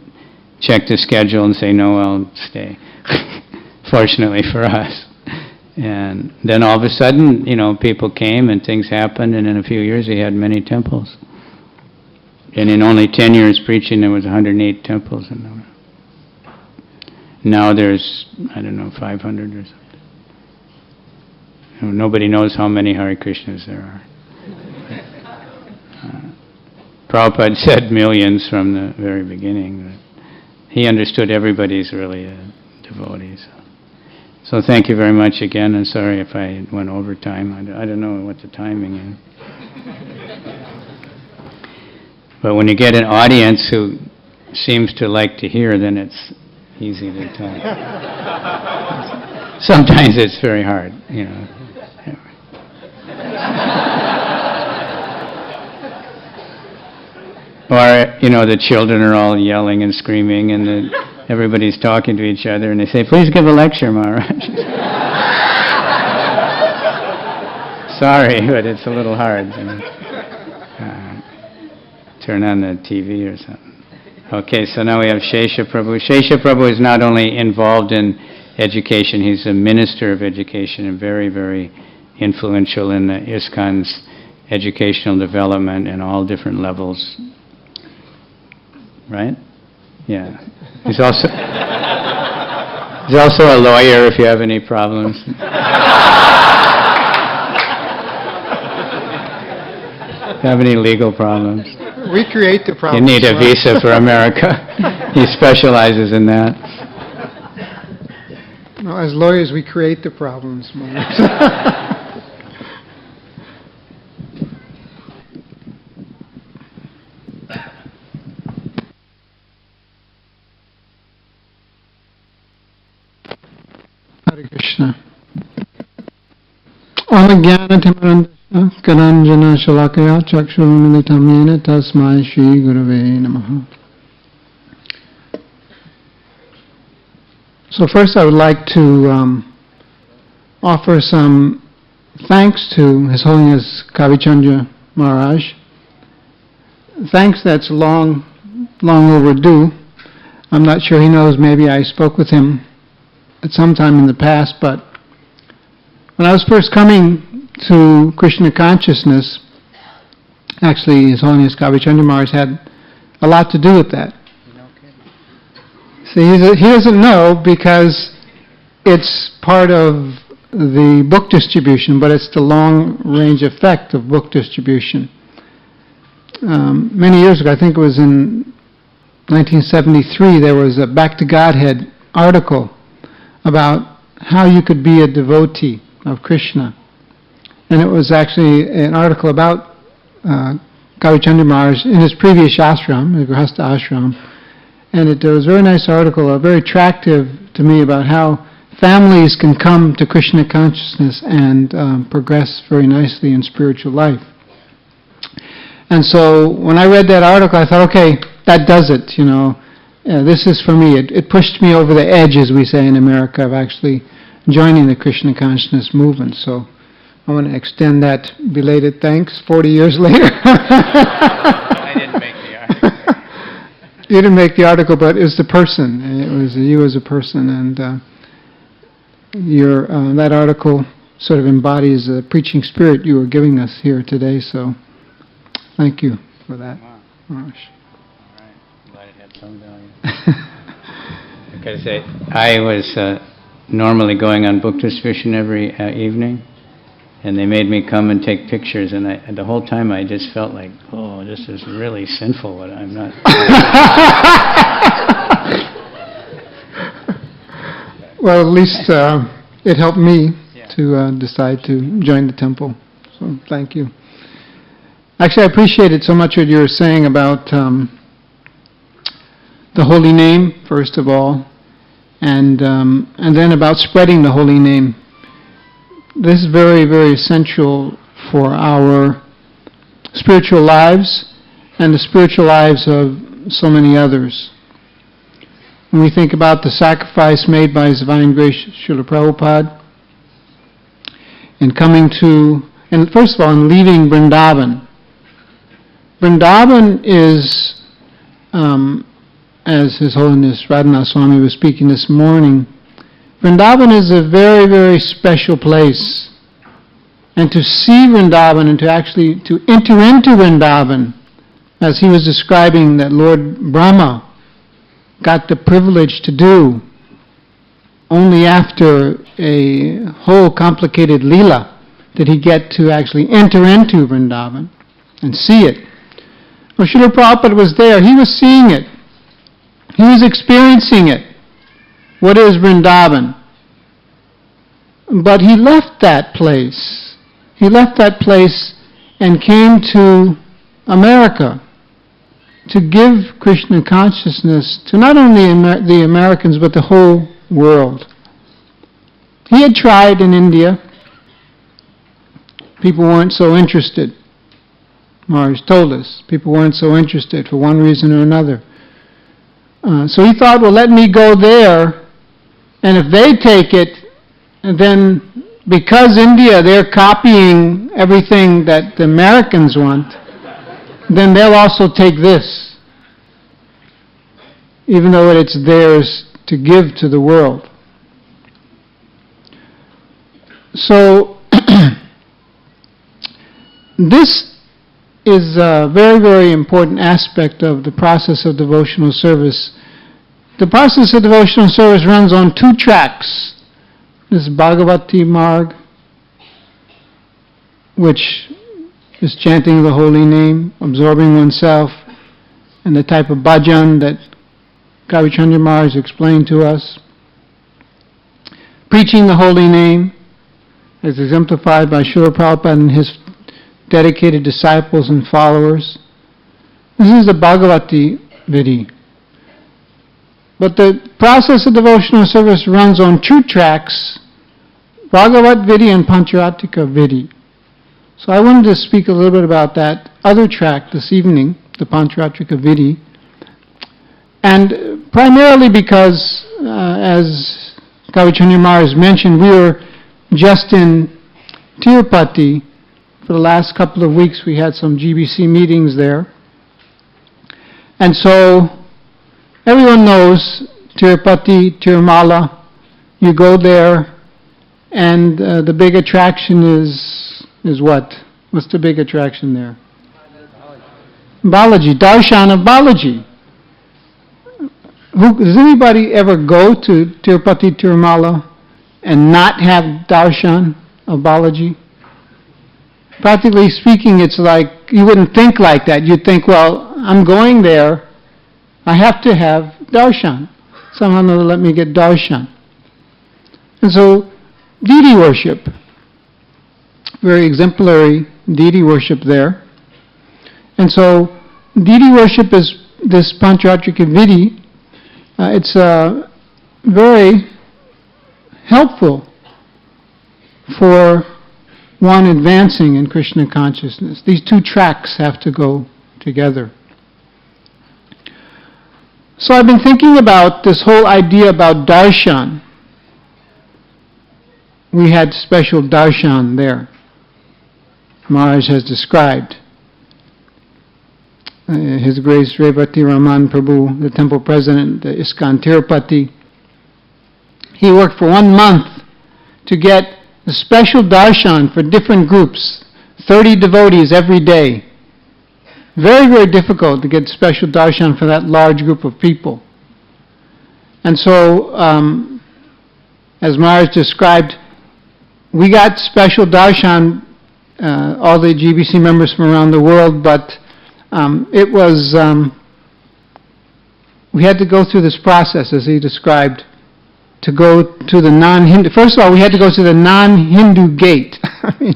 check the schedule and say, no, I'll stay. Fortunately for us. And then all of a sudden, people came and things happened, and in a few years he had many temples. And in only 10 years preaching, there was 108 temples in them. Now there's, 500 or something. Nobody knows how many Hare Krishnas there are. Prabhupada said millions from the very beginning. He understood everybody's really devotees. So thank you very much again, and sorry if I went over time. I don't know what the timing is. But when you get an audience who seems to like to hear, then it's easy to talk. Sometimes it's very hard, Or, the children are all yelling and screaming, and everybody's talking to each other, and they say, please give a lecture, Maharaj. Sorry, but it's a little hard. Turn on the TV or something. Okay, so now we have Sesa Prabhu. Sesa Prabhu is not only involved in education, he's a minister of education and very, very influential in the ISKCON's educational development in all different levels. Right? Yeah. He's also a lawyer if you have any problems. If you have any legal problems. We create the problems. You need a visa for America. He specializes in that. No, as lawyers, we create the problems. Hare Krishna. Om Karanjana Shalakaya Chakshurumilitam Yena Tasmai Shri Gurave Namaha. So first I would like to offer some thanks to His Holiness Kavichandra Maharaj. Thanks that's long overdue. I'm not sure he knows, maybe I spoke with him at some time in the past, but when I was first coming to Krishna Consciousness, actually His Holiness Kavichandra Maharaj had a lot to do with that. See, he doesn't know because it's part of the book distribution, but it's the long-range effect of book distribution. Many years ago, I think it was in 1973, there was a Back to Godhead article about how you could be a devotee of Krishna. And it was actually an article about Kavichandra Maharaj in his previous ashram, the Grihastha ashram. And it was a very nice article, very attractive to me, about how families can come to Krishna consciousness and progress very nicely in spiritual life. And so when I read that article, I thought, okay, that does it, this is for me. It pushed me over the edge, as we say in America, of actually joining the Krishna consciousness movement. So I want to extend that belated thanks 40 years later. I didn't make the article. You didn't make the article, but it's the person. It was you as a person, and that article sort of embodies the preaching spirit you were giving us here today. So, thank you for that. Wow. Maharaj. All right. Glad it had some value. I've got to say, I was normally going on book distribution every evening. And they made me come and take pictures, and the whole time I just felt like, oh, this is really sinful, but I'm not. Well, at least it helped me to decide to join the temple. So thank you. Actually, I appreciated so much what you were saying about the holy name, first of all, and then about spreading the holy name. This is very, very essential for our spiritual lives and the spiritual lives of so many others. When we think about the sacrifice made by His Divine Grace Srila Prabhupada in coming to, and first of all, in leaving Vrindavan Vrindavan is, as His Holiness Radhanath Swami was speaking this morning, Vrindavan is a very, very special place. And to see Vrindavan and to enter into Vrindavan, as he was describing that Lord Brahma got the privilege to do only after a whole complicated lila did he get to actually enter into Vrindavan and see it. Well, Srila Prabhupada was there. He was seeing it. He was experiencing it. What is Vrindavan? But he left that place. He left that place and came to America to give Krishna consciousness to not only the Americans but the whole world. He had tried in India. People weren't so interested. Maharaj told us people weren't so interested for one reason or another. So he thought, well, let me go there, and if they take it, then because India, they're copying everything that the Americans want, then they'll also take this, even though it's theirs to give to the world. So, this is a very, very important aspect of the process of devotional service. The process of devotional service runs on two tracks. This Bhagavati Marg, which is chanting the holy name, absorbing oneself, and the type of bhajan that Kavichandra Maharaja explained to us. Preaching the holy name, as exemplified by Srila Prabhupada and his dedicated disciples and followers. This is the Bhagavati Vidhi. But the process of devotional service runs on two tracks, Bhagavat Vidhi and Pancharatika Vidhi. So I wanted to speak a little bit about that other track this evening, the Pancharatika Vidhi, and primarily because, as Kavichandra Maharaj mentioned, we were just in Tirupati. For the last couple of weeks we had some GBC meetings there. And so everyone knows Tirupati, Tirumala. You go there and the big attraction is what? What's the big attraction there? Balaji, darshan of Balaji. Does anybody ever go to Tirupati, Tirumala and not have darshan of Balaji? Practically speaking, it's like, you wouldn't think like that. You'd think, well, I'm going there, I have to have darshan. Somehow or other let me get darshan. And so, deity worship, very exemplary deity worship there. And so, deity worship is this Pancharatika Vidhi. It's very helpful for one advancing in Krishna consciousness. These two tracks have to go together. So I've been thinking about this whole idea about darshan. We had special darshan there. Maharaj has described. His Grace Revati Raman Prabhu, the temple president, the ISKCON Tirupati, he worked for 1 month to get the special darshan for different groups, 30 devotees every day. Very, very difficult to get special darshan for that large group of people. And so, as Maharaj described, we got special darshan, all the GBC members from around the world, but it was, we had to go through this process, as he described, to go to the non-Hindu. First of all, we had to go to the non-Hindu gate. I mean,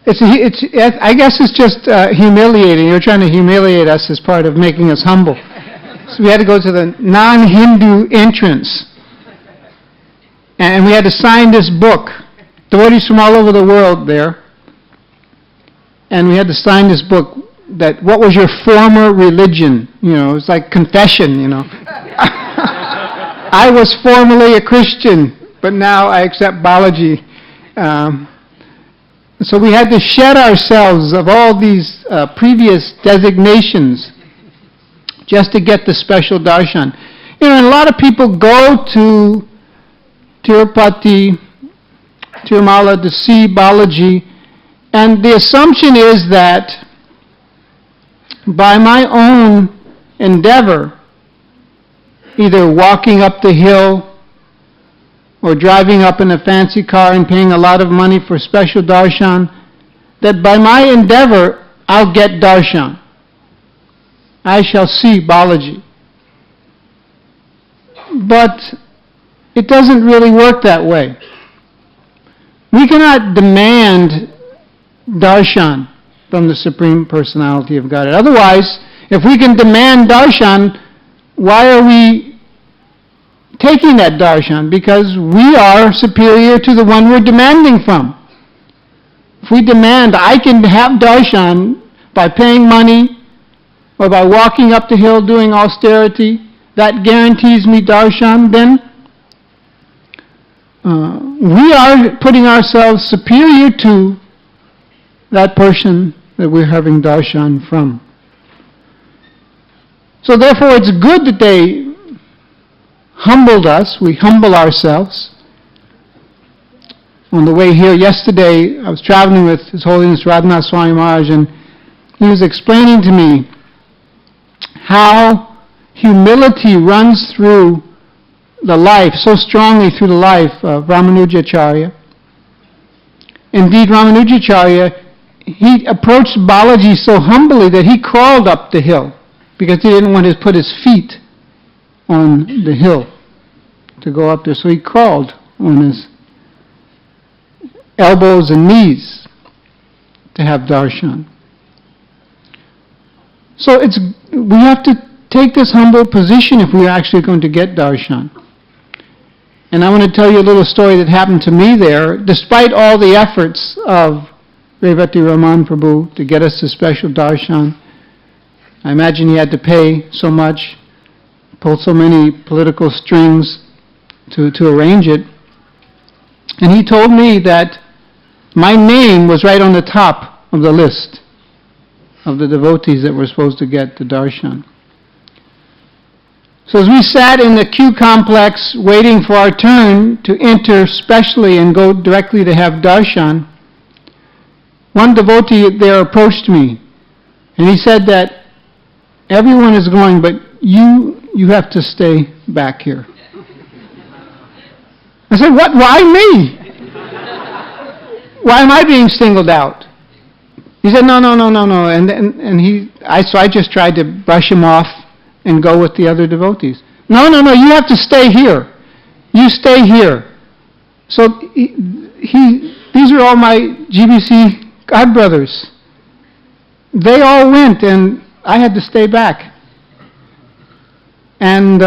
I guess it's just humiliating. You're trying to humiliate us as part of making us humble. So we had to go to the non-Hindu entrance. And we had to sign this book. Devotees from all over the world there. And we had to sign this book that, what was your former religion? You know, it's like confession, you know. I was formerly a Christian, but now I accept Balaji. So we had to shed ourselves of all these previous designations just to get the special darshan. And a lot of people go to Tirupati, Tirumala to see Balaji, and the assumption is that by my own endeavor, either walking up the hill or driving up in a fancy car and paying a lot of money for special darshan, that by my endeavor, I'll get darshan. I shall see Balaji. But it doesn't really work that way. We cannot demand darshan from the Supreme Personality of Godhead. Otherwise, if we can demand darshan, why are we taking that darshan? Because we are superior to the one we're demanding from. If we demand, I can have darshan by paying money or by walking up the hill doing austerity, that guarantees me darshan, then we are putting ourselves superior to that person that we're having darshan from. So therefore it's good that they humbled us, we humble ourselves. On the way here yesterday, I was traveling with His Holiness Radhanath Swami Maharaj, and he was explaining to me how humility runs through the life, so strongly through the life of Ramanujacharya. Indeed, Ramanujacharya, he approached Balaji so humbly that he crawled up the hill because he didn't want to put his feet on the hill to go up there. So he crawled on his elbows and knees to have darshan. So we have to take this humble position if we're actually going to get darshan. And I want to tell you a little story that happened to me there. Despite all the efforts of Revati Raman Prabhu to get us a special darshan, I imagine he had to pay so much, pull so many political strings to arrange it. And he told me that my name was right on the top of the list of the devotees that were supposed to get the darshan. So as we sat in the queue complex waiting for our turn to enter specially and go directly to have darshan, one devotee there approached me and he said that everyone is going, but you have to stay back here. I said, what? Why me? Why am I being singled out? He said, no. So I just tried to brush him off and go with the other devotees. No, you have to stay here. You stay here. So these are all my GBC godbrothers. They all went and I had to stay back. And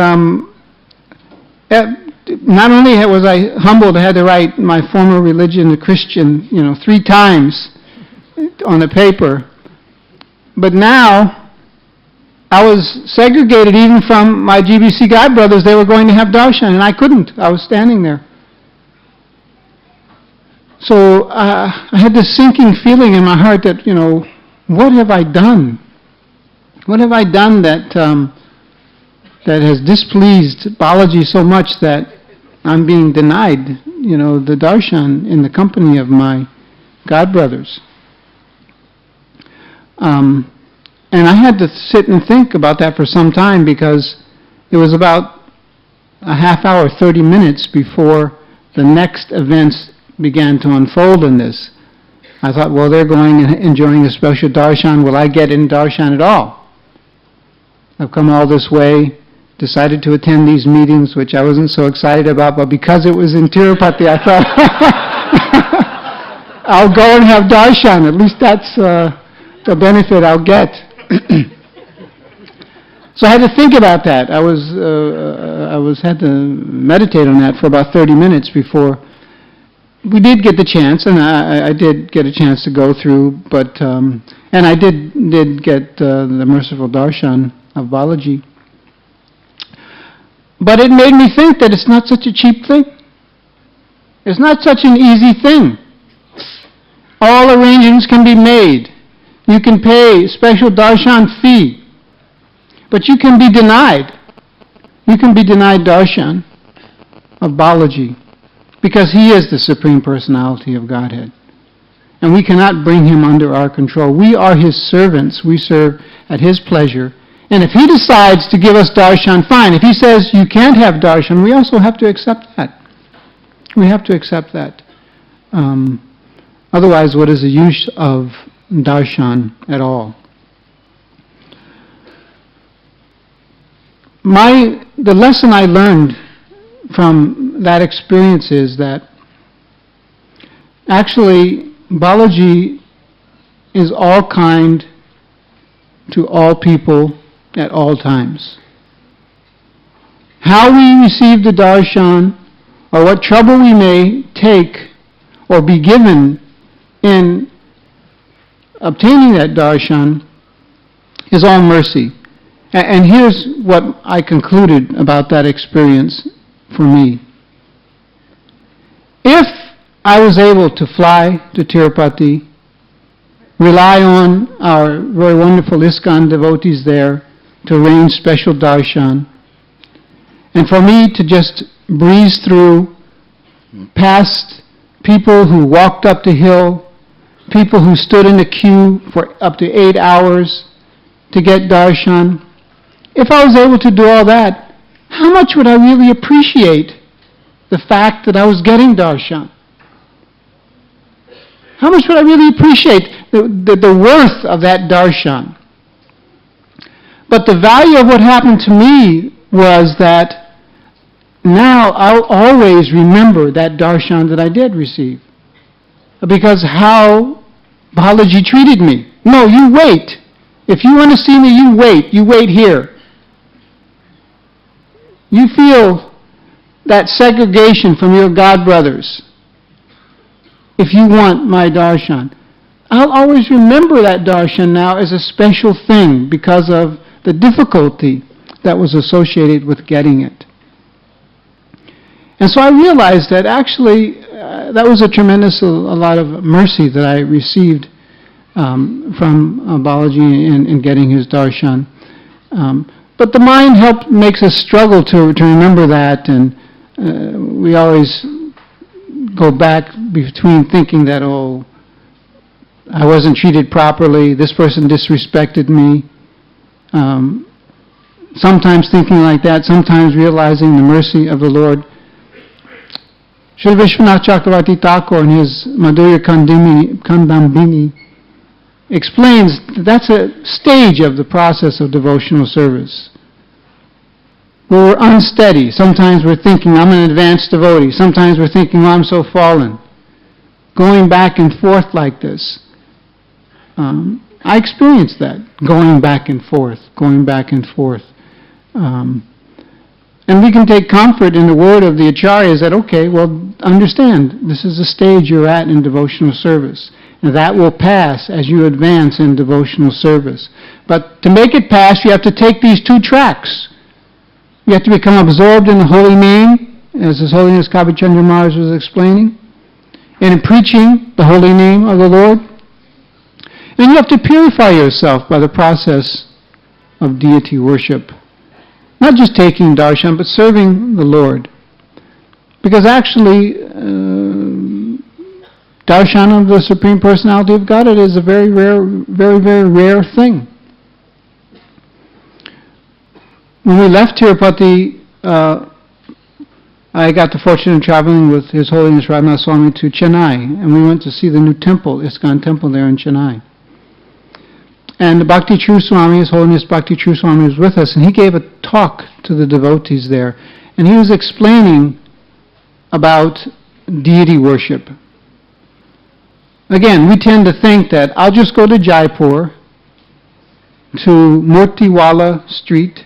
not only was I humbled, I had to write my former religion, the Christian, 3 times on the paper. But now I was segregated even from my GBC godbrothers. They were going to have darshan, and I couldn't. I was standing there. So I had this sinking feeling in my heart that, what have I done? What have I done that has displeased Balaji so much that I'm being denied, the darshan in the company of my godbrothers? And I had to sit and think about that for some time because it was about a half hour, 30 minutes before the next events began to unfold in this. I thought, well, they're going and enjoying a special darshan. Will I get in darshan at all? I've come all this way, decided to attend these meetings, which I wasn't so excited about, but because it was in Tirupati, I thought, I'll go and have darshan. At least that's the benefit I'll get. So I had to think about that. I had to meditate on that for about 30 minutes before we did get the chance, and I did get a chance to go through, but and I did get the merciful darshan of Balaji. But it made me think that it's not such a cheap thing. It's not such an easy thing. All arrangements can be made. You can pay special darshan fee. But you can be denied. You can be denied darshan of Balaji because he is the Supreme Personality of Godhead. And we cannot bring him under our control. We are his servants. We serve at his pleasure. And if he decides to give us darshan, fine. If he says you can't have darshan, we also have to accept that. We have to accept that. Otherwise, what is the use of darshan at all? The lesson I learned from that experience is that actually Balaji is all kind to all people at all times. How we receive the darshan, or what trouble we may take or be given in obtaining that darshan, is all mercy. And here's what I concluded about that experience for me. If I was able to fly to Tirupati, rely on our very wonderful ISKCON devotees there to arrange special darshan, and for me to just breeze through past people who walked up the hill, people who stood in the queue for up to 8 hours to get darshan, if I was able to do all that, how much would I really appreciate the fact that I was getting darshan? How much would I really appreciate the worth of that darshan? But the value of what happened to me was that now I'll always remember that darshan that I did receive. Because how Balaji treated me. No, you wait. If you want to see me, you wait. You wait here. You feel that segregation from your God brothers if you want my darshan. I'll always remember that darshan now as a special thing because of the difficulty that was associated with getting it. And so I realized that actually that was a lot of mercy that I received from Balaji in getting his darshan. But the mind makes us struggle to remember that, and we always go back between thinking that, oh, I wasn't treated properly, this person disrespected me. Sometimes thinking like that, sometimes realizing the mercy of the Lord. Srila Vishwanath Chakravarti Thakur in his Madhurya Kandambini explains that's a stage of the process of devotional service. We're unsteady. Sometimes we're thinking, I'm an advanced devotee. Sometimes we're thinking, oh, I'm so fallen. Going back and forth like this. I experienced that, going back and forth. And we can take comfort in the word of the acharyas that, okay, well, understand, this is the stage you're at in devotional service. And that will pass as you advance in devotional service. But to make it pass, you have to take these two tracks. You have to become absorbed in the holy name, as His Holiness Kavichandra Maharaja was explaining, and in preaching the holy name of the Lord. And you have to purify yourself by the process of deity worship. Not just taking darshan, but serving the Lord. Because actually, darshan of the Supreme Personality of Godhead is a very rare, very, very rare thing. When we left Tirupati, I got the fortune of traveling with His Holiness Radhanath Swami to Chennai, and we went to see the new temple, ISKCON temple there in Chennai. And the Bhakti True Swami, His Holiness Bhakti True Swami, was with us, and he gave a talk to the devotees there, and he was explaining about deity worship. Again, we tend to think that I'll just go to Jaipur, to Murtiwala Street,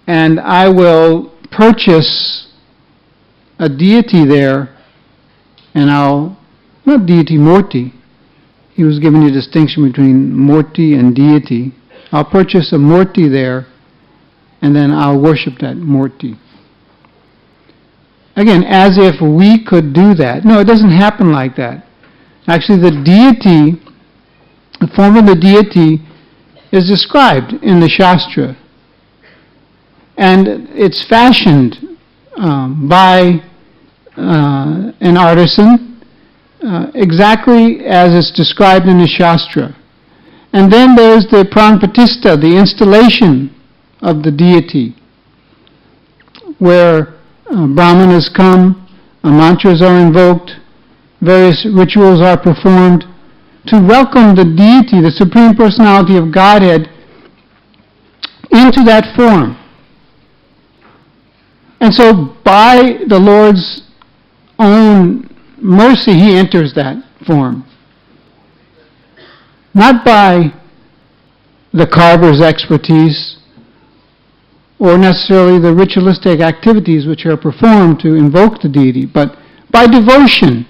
and I will purchase a deity there, and not deity, Murti. He was giving a distinction between Murti and deity. I'll purchase a Murti there, and then I'll worship that Murti. Again, as if we could do that. No, it doesn't happen like that. Actually, the deity, the form of the deity, is described in the Shastra. And it's fashioned by an artisan exactly as it's described in the Shastra. And then there's the pranpratishta, the installation of the deity, where brahmanas come, mantras are invoked, various rituals are performed to welcome the deity, the Supreme Personality of Godhead, into that form. And so by the Lord's own mercy, He enters that form. Not by the carver's expertise or necessarily the ritualistic activities which are performed to invoke the deity, but by devotion.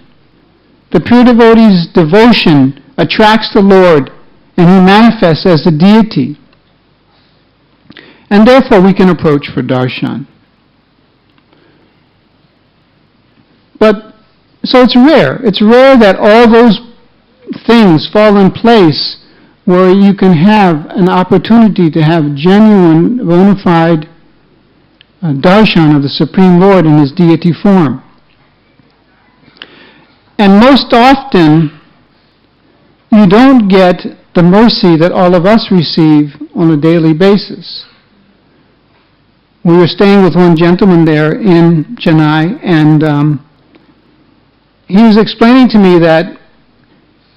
The pure devotee's devotion attracts the Lord, and He manifests as the deity. And therefore we can approach for darshan. But, so it's rare. It's rare that all those things fall in place where you can have an opportunity to have genuine, bona fide darshan of the Supreme Lord in His deity form. And most often, you don't get the mercy that all of us receive on a daily basis. We were staying with one gentleman there in Chennai, and he was explaining to me that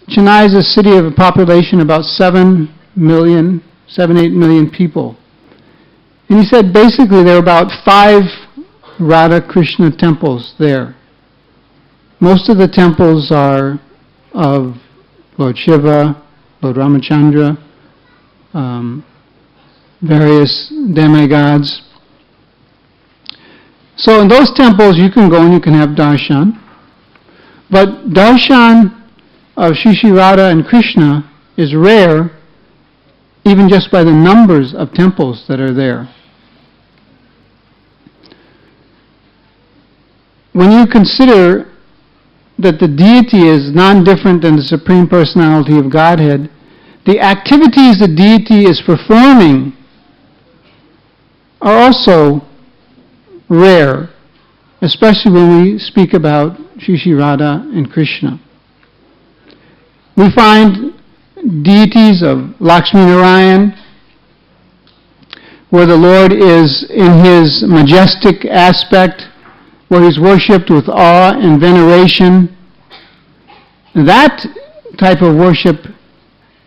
Chennai is a city of a population about 7, 8 million people. And he said basically there are about 5 Radha Krishna temples there. Most of the temples are of Lord Shiva, Lord Ramachandra, various demigods. So in those temples you can go and you can have darshan. But darshan of Shri Radha and Krishna is rare, even just by the numbers of temples that are there. When you consider that the deity is non-different than the Supreme Personality of Godhead, the activities the deity is performing are also rare, especially when we speak about Shri Radha and Krishna. We find deities of Lakshmi Narayan, where the Lord is in His majestic aspect, where He's worshipped with awe and veneration. That type of worship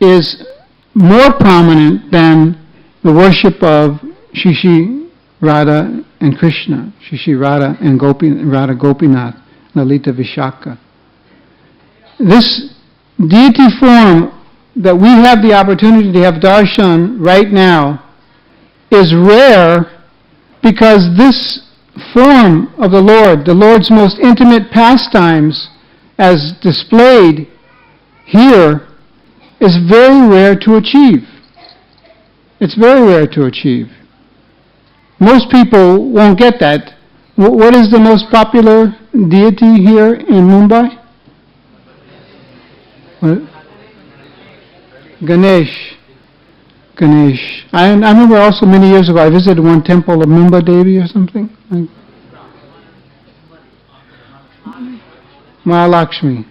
is more prominent than the worship of Shri Radha and Krishna, Shri Radha and Radha Gopinath, Lalita Vishaka. This deity form that we have the opportunity to have darshan right now is rare because this form of the Lord's most intimate pastimes as displayed here is very rare to achieve. It's very rare to achieve. Most people won't get that. What is the most popular deity here in Mumbai? What? Ganesh. I remember also many years ago I visited one temple of Mumbai Devi or something. Mahalakshmi.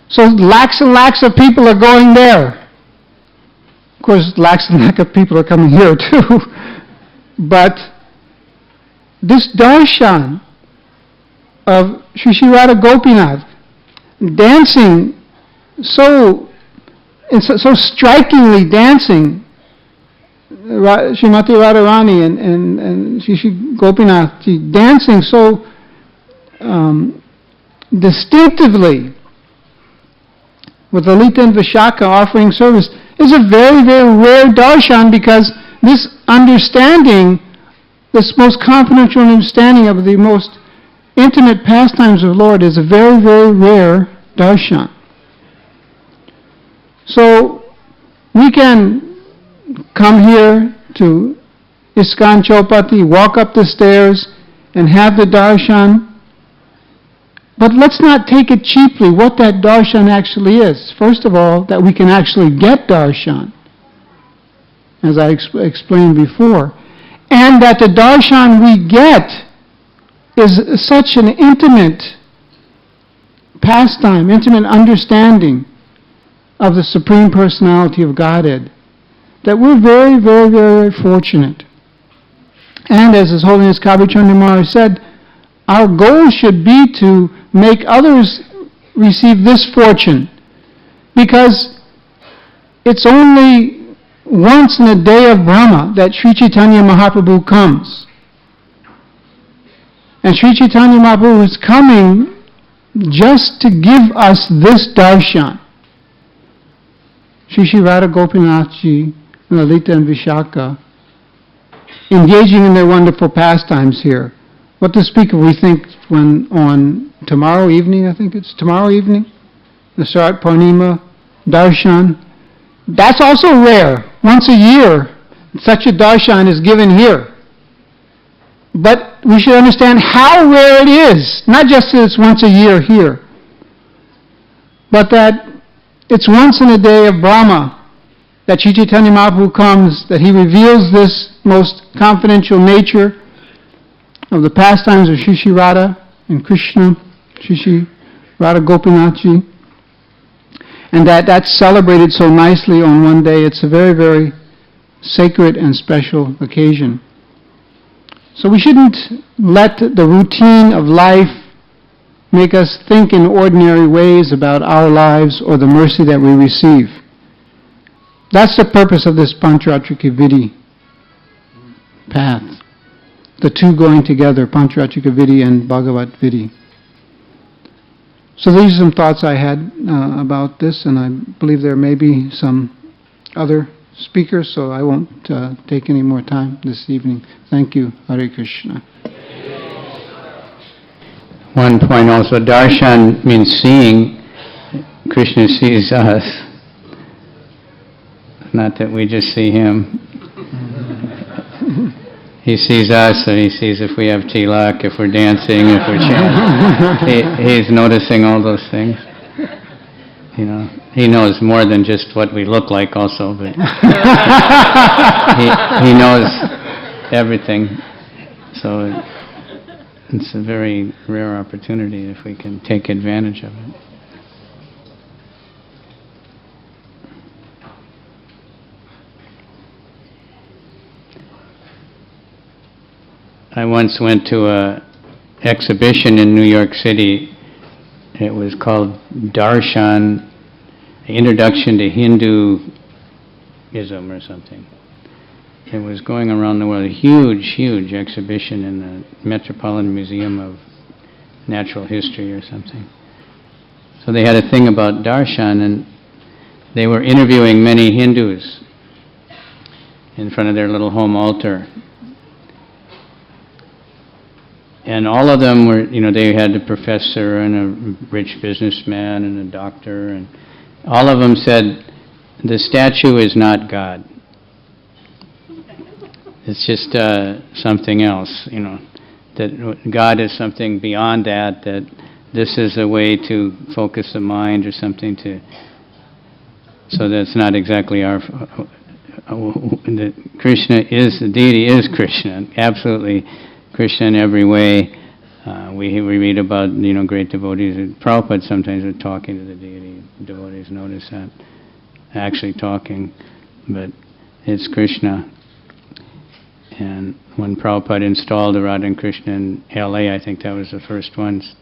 So lakhs and lakhs of people are going there. Of course, lakhs and lakhs of people are coming here too. But this darshan of Shri Radha Gopinath dancing so strikingly dancing, Srimati Radharani and Shri Gopinath dancing so distinctively with Lalita and Vishaka offering service is a very, very rare darshan, because this understanding, this most confidential understanding of the most intimate pastimes of the Lord is a very, very rare darshan. So we can come here to ISKCON Chowpatty, walk up the stairs and have the darshan But let's not take it cheaply what that darshan actually is. First of all, that we can actually get darshan, as I explained before. And that the darshan we get is such an intimate pastime, intimate understanding of the Supreme Personality of Godhead, that we're very, very, very fortunate. And as His Holiness Kavichandra Maharaja said, our goal should be to make others receive this fortune, because it's only once in a day of Brahma that Sri Chaitanya Mahaprabhu comes. And Sri Chaitanya Mahaprabhu is coming just to give us this darshan. Shri Radha Gopinathji, Lalita and Vishaka, engaging in their wonderful pastimes here. What to speak of, we think, when on tomorrow evening, I think it's tomorrow evening, the Sarat Purnima darshan. That's also rare. Once a year, such a darshan is given here. But we should understand how rare it is. Not just that it's once a year here, but that it's once in a day of Brahma that Sri Chaitanya Mahaprabhu comes, that He reveals this most confidential nature of the pastimes of Shri Radha and Krishna, Shri Radha Gopinathji, and that's celebrated so nicely on one day. It's a very, very sacred and special occasion. So we shouldn't let the routine of life make us think in ordinary ways about our lives or the mercy that we receive. That's the purpose of this Pancharatrika Vidhi path. The two going together, Pancharatrika Vidhi and Bhagavat Vidhi. So these are some thoughts I had about this, and I believe there may be some other speakers, so I won't take any more time this evening. Thank you. Hare Krishna. One point also, darshan means seeing. Krishna sees us. Not that we just see Him. He sees us, and He sees if we have tilak, if we're dancing, if we're chanting. He's noticing all those things. You know, He knows more than just what we look like also, but he knows everything. So it's a very rare opportunity if we can take advantage of it. I once went to an exhibition in New York City. It was called Darshan, Introduction to Hinduism or something. It was going around the world, a huge, huge exhibition in the Metropolitan Museum of Natural History or something. So they had a thing about darshan, and they were interviewing many Hindus in front of their little home altar. And all of them were, they had a professor and a rich businessman and a doctor, and all of them said, the statue is not God. It's just something else, that God is something beyond that this is a way to focus the mind or something so that's not exactly our... Krishna is, the deity is Krishna, absolutely Krishna in every way. We read about, great devotees. Prabhupada sometimes was talking to the deity. Devotees notice that. Actually talking, but it's Krishna. And when Prabhupada installed the Radha and Krishna in L.A., I think that was the first ones,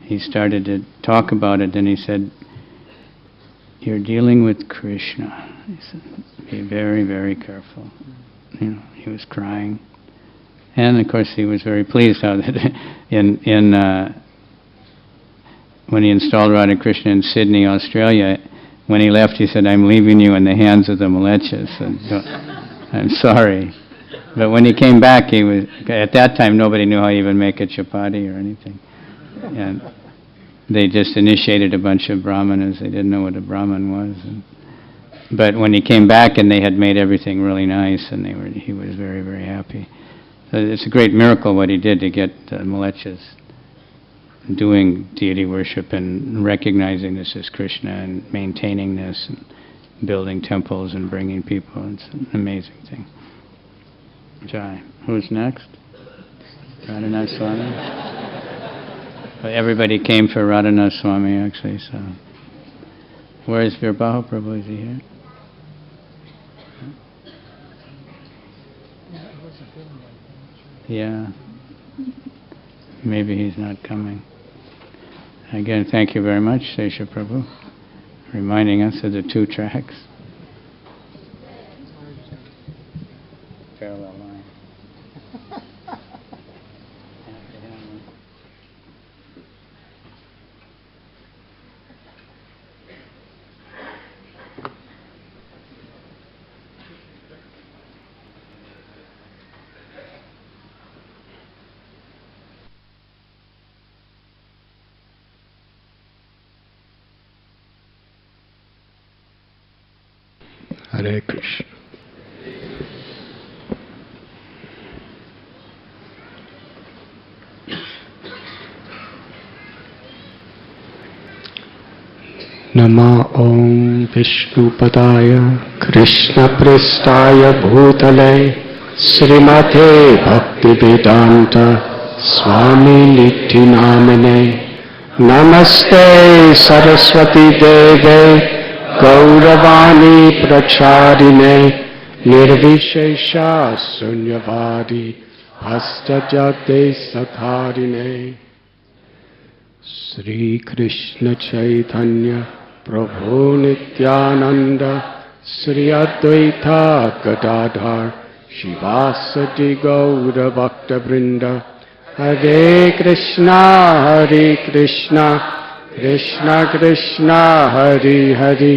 he started to talk about it, and he said, you're dealing with Krishna. He said, be very, very careful. He was crying. And of course he was very pleased how that when he installed Radha Krishna in Sydney, Australia, when he left he said, I'm leaving you in the hands of the Malechas. I'm sorry. But when he came back, at that time nobody knew how to even make a chapati or anything. And they just initiated a bunch of brahmanas. They didn't know what a brahman was. But when he came back and they had made everything really nice, and he was very, very happy. So it's a great miracle what he did to get the Malechas doing deity worship and recognizing this as Krishna and maintaining this and building temples and bringing people. It's an amazing thing. Jai. Who's next? Radhanath Swami? Well, everybody came for Radhanath Swami actually, so. Where is Virbaho Prabhu? Is he here? Yeah. Maybe he's not coming. Again, thank you very much, Sesa Prabhu, reminding us of the 2 tracks. Parallel line. Hare Krishna. Nama Om Vishnupadaya Krishna Prestaya Bhutale Srimate Bhaktivedanta Swami Niti Namane Namaste Saraswati Deve Gauravani Pracharine Nirvishesha Sunyavadi Hastajate Satharine Sri Krishna Chaitanya Prabhu Nityananda Sri Advaita Gadadhar Shivasati Gaura Bhakta Vrinda Hare Krishna Krishna Krishna Hari Hari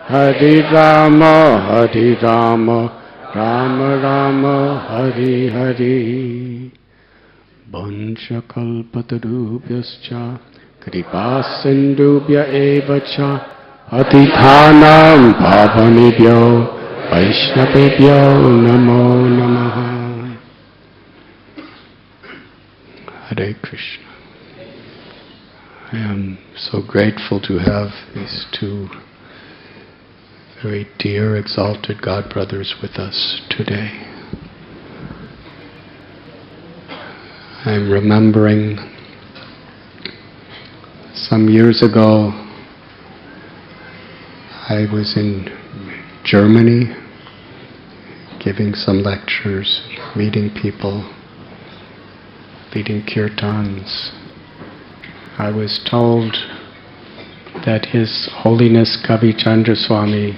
Hari Rama Rama Rama Hari Hari Bhansha Kalpatarubhyascha Kripa Sindhubhya Evacha Atithanam Bhavanibhyo Vaishnavibhyo Namo Namaha. Hare Krishna. I am so grateful to have these 2 very dear, exalted God brothers with us today. I'm remembering some years ago I was in Germany giving some lectures, meeting people, leading kirtans. I was told that His Holiness Kavichandra Swami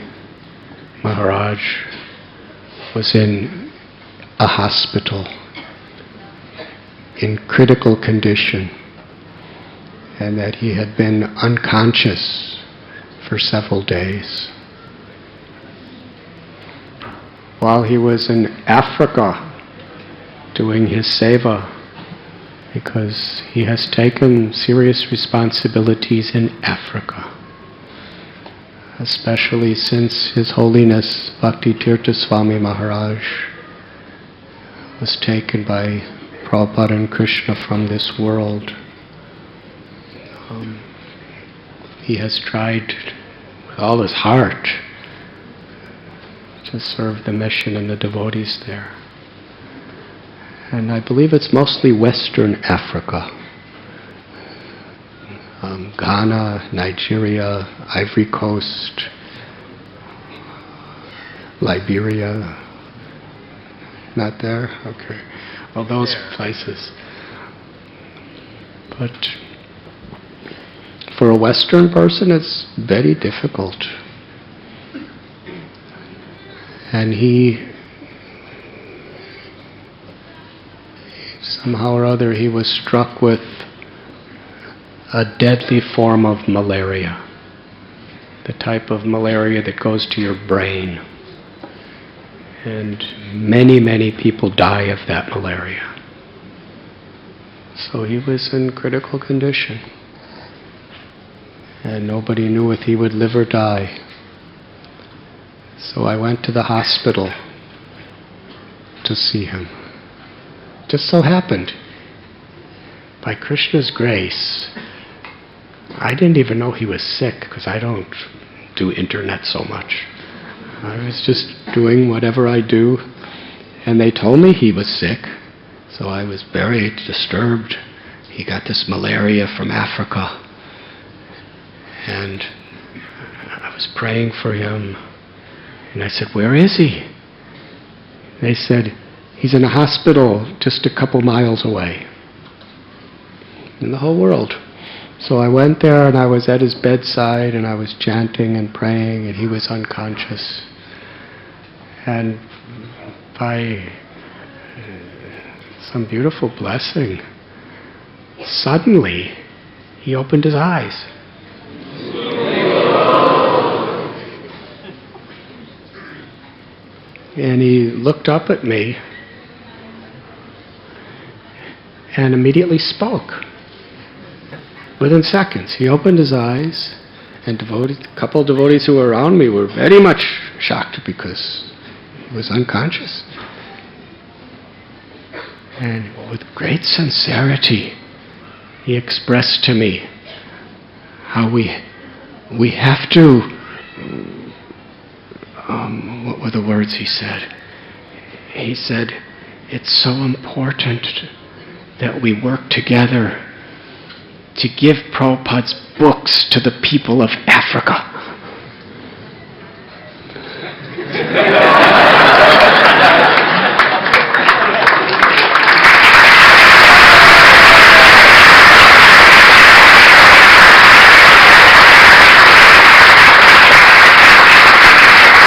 Maharaj was in a hospital in critical condition and that he had been unconscious for several days. While he was in Africa doing his seva, because he has taken serious responsibilities in Africa, especially since His Holiness Bhaktivedanta Swami Maharaj was taken by Prabhupada and Krishna from this world. He has tried with all his heart to serve the mission and the devotees there. And I believe it's mostly Western Africa. Ghana, Nigeria, Ivory Coast, Liberia. Not there? Okay. Well, those places. But for a Western person, it's very difficult. And he, somehow or other, he was struck with a deadly form of malaria. The type of malaria that goes to your brain. And many, many people die of that malaria. So he was in critical condition. And nobody knew if he would live or die. So I went to the hospital to see him. Just so happened. by Krishna's grace, I didn't even know he was sick because I don't do internet so much. I was just doing whatever I do, and they told me he was sick, so I was very disturbed. He got this malaria from Africa, and I was praying for him, and I said, "Where is he?" They said, "He's in a hospital just a couple miles away." In the whole world. So I went there and I was at his bedside and I was chanting and praying and he was unconscious. And by some beautiful blessing, suddenly he opened his eyes. And he looked up at me and immediately spoke. Within seconds, he opened his eyes, and a couple of devotees who were around me were very much shocked because he was unconscious. And with great sincerity, he expressed to me how we have to, what were the words he said? He said, "It's so important that we work together to give Prabhupada's books to the people of Africa."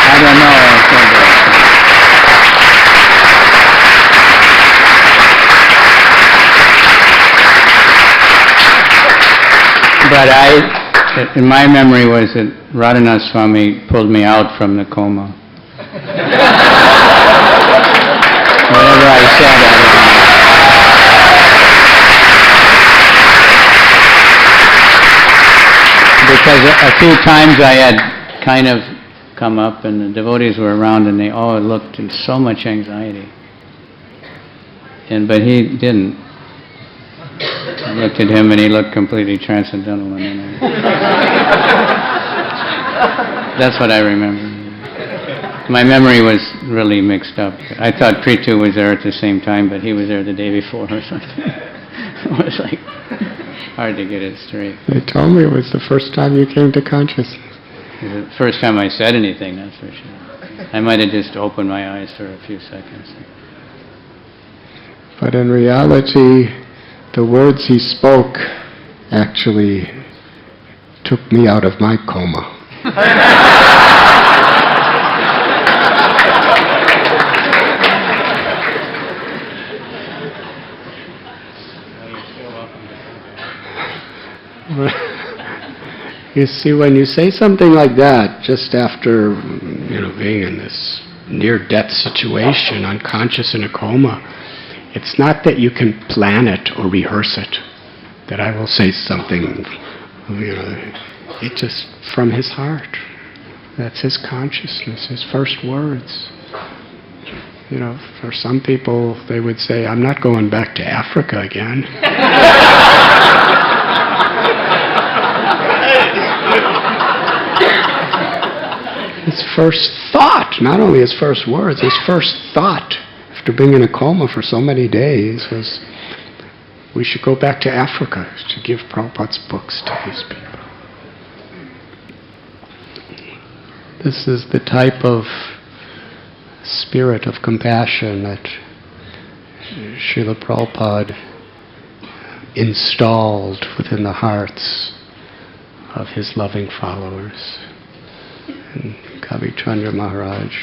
I don't know. But in my memory was that Radhanath Swami pulled me out from the coma. Whatever I said, I don't know. Because a few times I had kind of come up and the devotees were around and they all looked in so much anxiety. But he didn't. I looked at him and he looked completely transcendental. And that's what I remember. My memory was really mixed up. I thought Prithu was there at the same time, but he was there the day before or something. It was like hard to get it straight. They told me it was the first time you came to consciousness. It was the first time I said anything, that's for sure. I might have just opened my eyes for a few seconds. But in reality, the words he spoke actually took me out of my coma. You see, when you say something like that, just after, being in this near-death situation, unconscious in a coma, it's not that you can plan it or rehearse it, that I will say something, it just from his heart. That's his consciousness, his first words. For some people, they would say, "I'm not going back to Africa again." His first thought, not only his first words, his first thought after being in a coma for so many days was, we should go back to Africa to give Prabhupada's books to these people. This is the type of spirit of compassion that Srila Prabhupada installed within the hearts of his loving followers. And Kavichandra Maharaj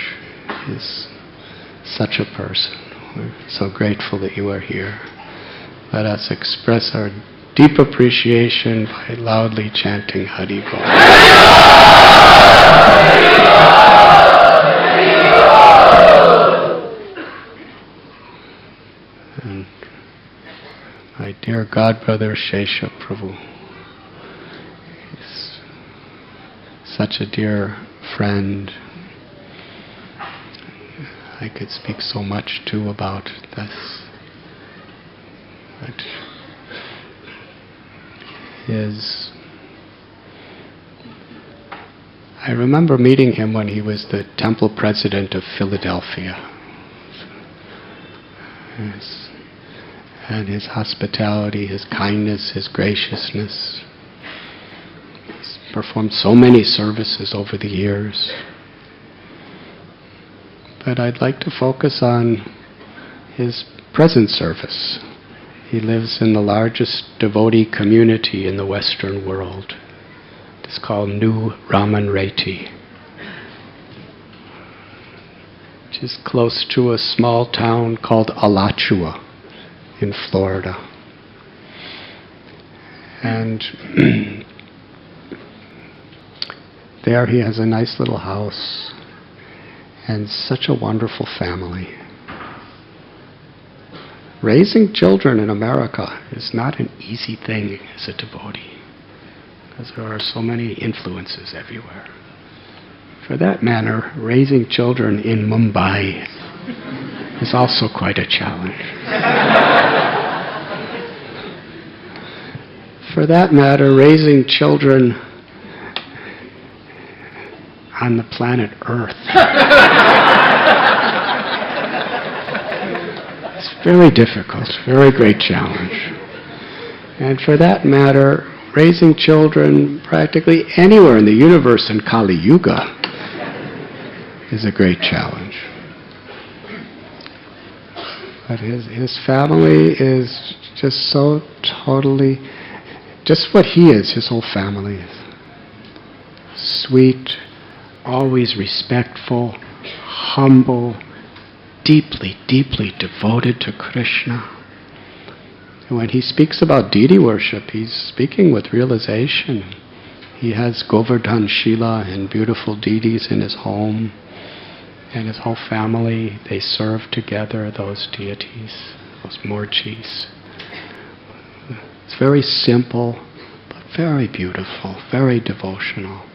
is such a person. We're so grateful that you are here. Let us express our deep appreciation by loudly chanting Hari Bol. And my dear godbrother Sesa Prabhu is such a dear friend. I could speak so much too about this. But I remember meeting him when he was the temple president of Philadelphia. And his hospitality, his kindness, his graciousness. He's performed so many services over the years. But I'd like to focus on his present service. He lives in the largest devotee community in the Western world. It's called New Ramanreti, which is close to a small town called Alachua in Florida. And there he has a nice little house and such a wonderful family. Raising children in America is not an easy thing as a devotee, because there are so many influences everywhere. For that matter, raising children in Mumbai is also quite a challenge. For that matter, raising children on the planet Earth is very difficult, very great challenge. And for that matter, raising children practically anywhere in the universe in Kali Yuga is a great challenge. But his family is just so totally, just what he is, his whole family is. Sweet, always respectful, humble, deeply, deeply devoted to Krishna. And when he speaks about deity worship, he's speaking with realization. He has Govardhan Shila and beautiful deities in his home. And his whole family, they serve together those deities, those Murchis. It's very simple, but very beautiful, very devotional.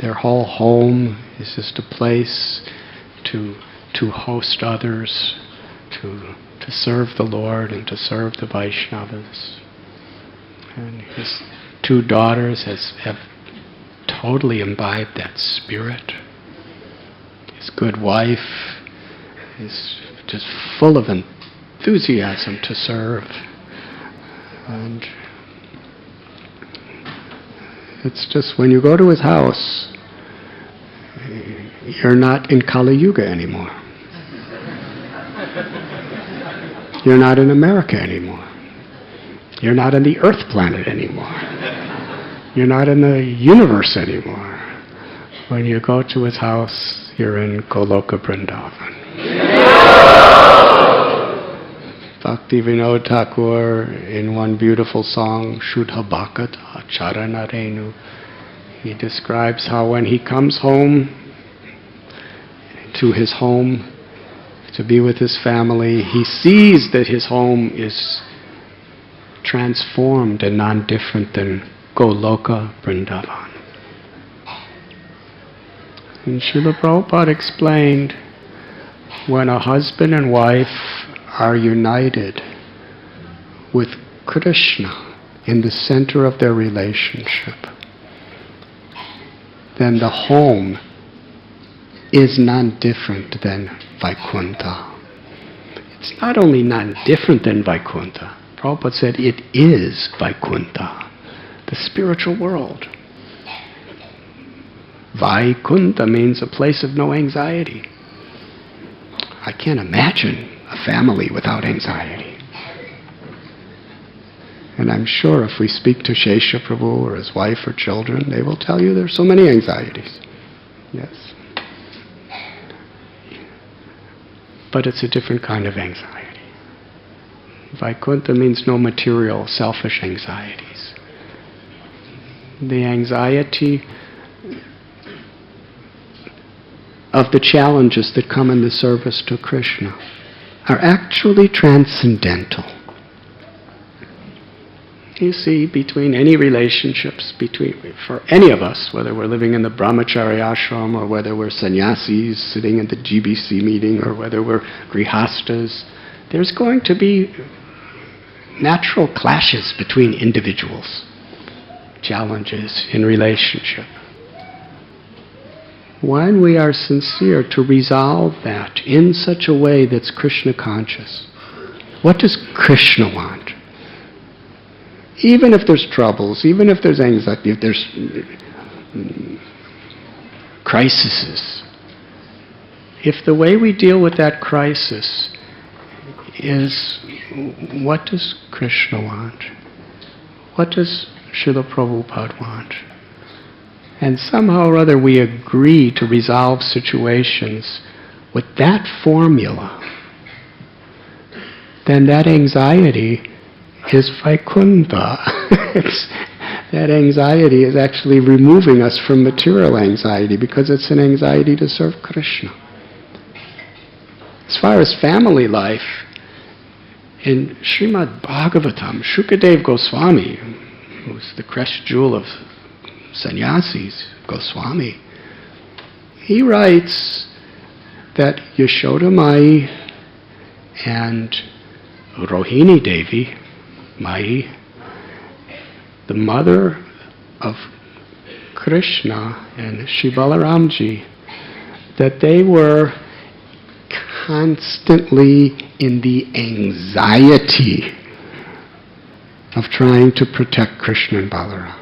Their whole home is just a place to host others, to serve the Lord and to serve the Vaishnavas. And his two daughters have totally imbibed that spirit. His good wife is just full of enthusiasm to serve. And it's just when you go to his house, you're not in Kali Yuga anymore. You're not in America anymore. You're not on the Earth planet anymore. You're not in the universe anymore. When you go to his house, you're in Goloka Vrindavan. Bhaktivedanta Thakur, in one beautiful song, Shuddha Bhakata Charanarenu, he describes how when he comes home, to his home, to be with his family, he sees that his home is transformed and non-different than Goloka Vrindavan. And Srila Prabhupada explained, when a husband and wife are united with Krishna in the center of their relationship, then the home is non-different than Vaikuntha. It's not only non-different than Vaikuntha, Prabhupada said it is Vaikuntha, the spiritual world. Vaikuntha means a place of no anxiety. I can't imagine a family without anxiety. And I'm sure if we speak to Sesa Prabhu or his wife or children, they will tell you there's so many anxieties. Yes. But it's a different kind of anxiety. Vaikuntha means no material, selfish anxieties. The anxiety of the challenges that come in the service to Krishna are actually transcendental. You see, between any relationships, for any of us, whether we're living in the brahmachari ashram or whether we're sannyasis sitting in the GBC meeting or whether we're grihastas, there's going to be natural clashes between individuals. challenges in relationship. When we are sincere to resolve that in such a way that's Krishna conscious, what does Krishna want? Even if there's troubles, even if there's anxiety, if there's crises, if the way we deal with that crisis is, what does Krishna want? What does Srila Prabhupada want? And somehow or other we agree to resolve situations with that formula, then that anxiety is Vaikuntha. That anxiety is actually removing us from material anxiety because it's an anxiety to serve Krishna. As far as family life, in Srimad Bhagavatam, Shukadev Goswami, who's the crest jewel of sannyasis, Goswami, he writes that Yashoda Mai and Rohini Devi, Mai, the mother of Krishna and Shri Balaramji, that they were constantly in the anxiety of trying to protect Krishna and Balaram.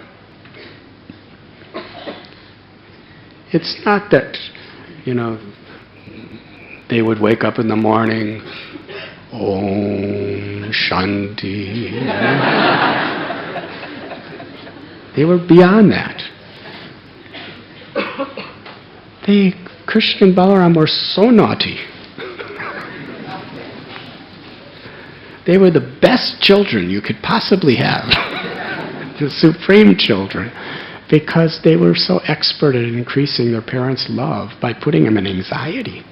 It's not that, they would wake up in the morning, Om Shanti. They were beyond that. Krishna and Balaram were so naughty. They were the best children you could possibly have. The supreme children. Because they were so expert at increasing their parents' love by putting them in anxiety.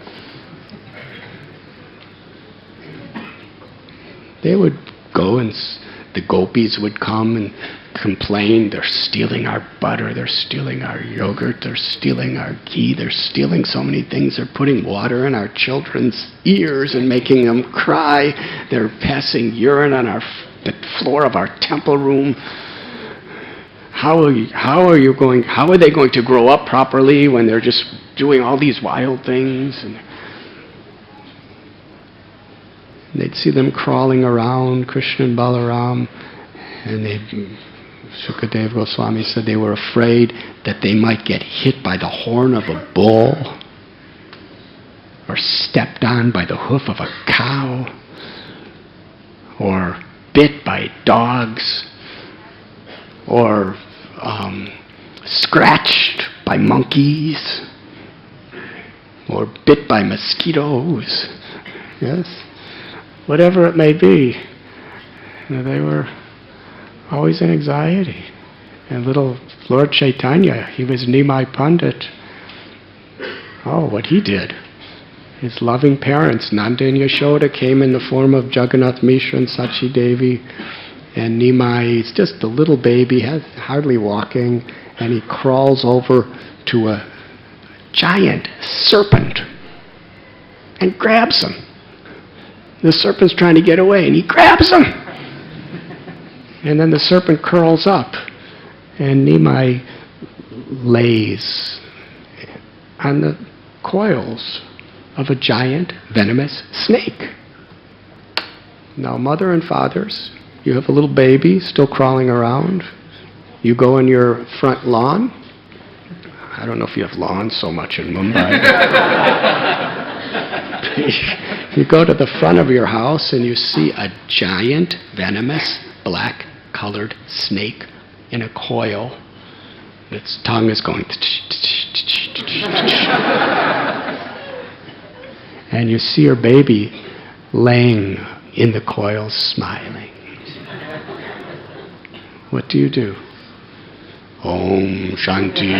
They would go and the gopis would come and complain, they're stealing our butter, they're stealing our yogurt, they're stealing our ghee, they're stealing so many things, they're putting water in our children's ears and making them cry, they're passing urine on the floor of our temple room. How are they going to grow up properly when they're just doing all these wild things? And they'd see them crawling around, Krishna and Balaram, and Shukadev Goswami said they were afraid that they might get hit by the horn of a bull, or stepped on by the hoof of a cow, or bit by dogs, or scratched by monkeys, or bit by mosquitoes. Yes? Whatever it may be. They were always in anxiety. And little Lord Chaitanya, he was Nimai Pandit. Oh, what he did. His loving parents, Nanda and Yashoda, came in the form of Jagannath Mishra and Sachi Devi. And Nimai is just a little baby, hardly walking, and he crawls over to a giant serpent and grabs him. The serpent's trying to get away, and he grabs him. And then the serpent curls up, and Nimai lays on the coils of a giant venomous snake. Now, mother and fathers, you have a little baby still crawling around. You go in your front lawn. I don't know if you have lawns so much in Mumbai. You go to the front of your house and you see a giant, venomous, black-colored snake in a coil. Its tongue is going... And you see your baby laying in the coils smiling. What do you do? Om Shanti.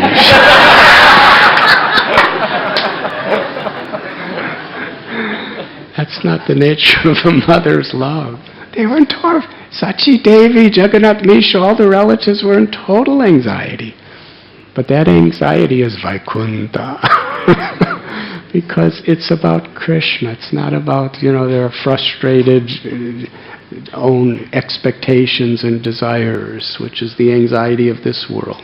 That's not the nature of a mother's love. They were in total... Sachi Devi, Jagannath Mishra, all the relatives were in total anxiety. But that anxiety is Vaikuntha. Because it's about Krishna. It's not about, they're frustrated own expectations and desires, which is the anxiety of this world.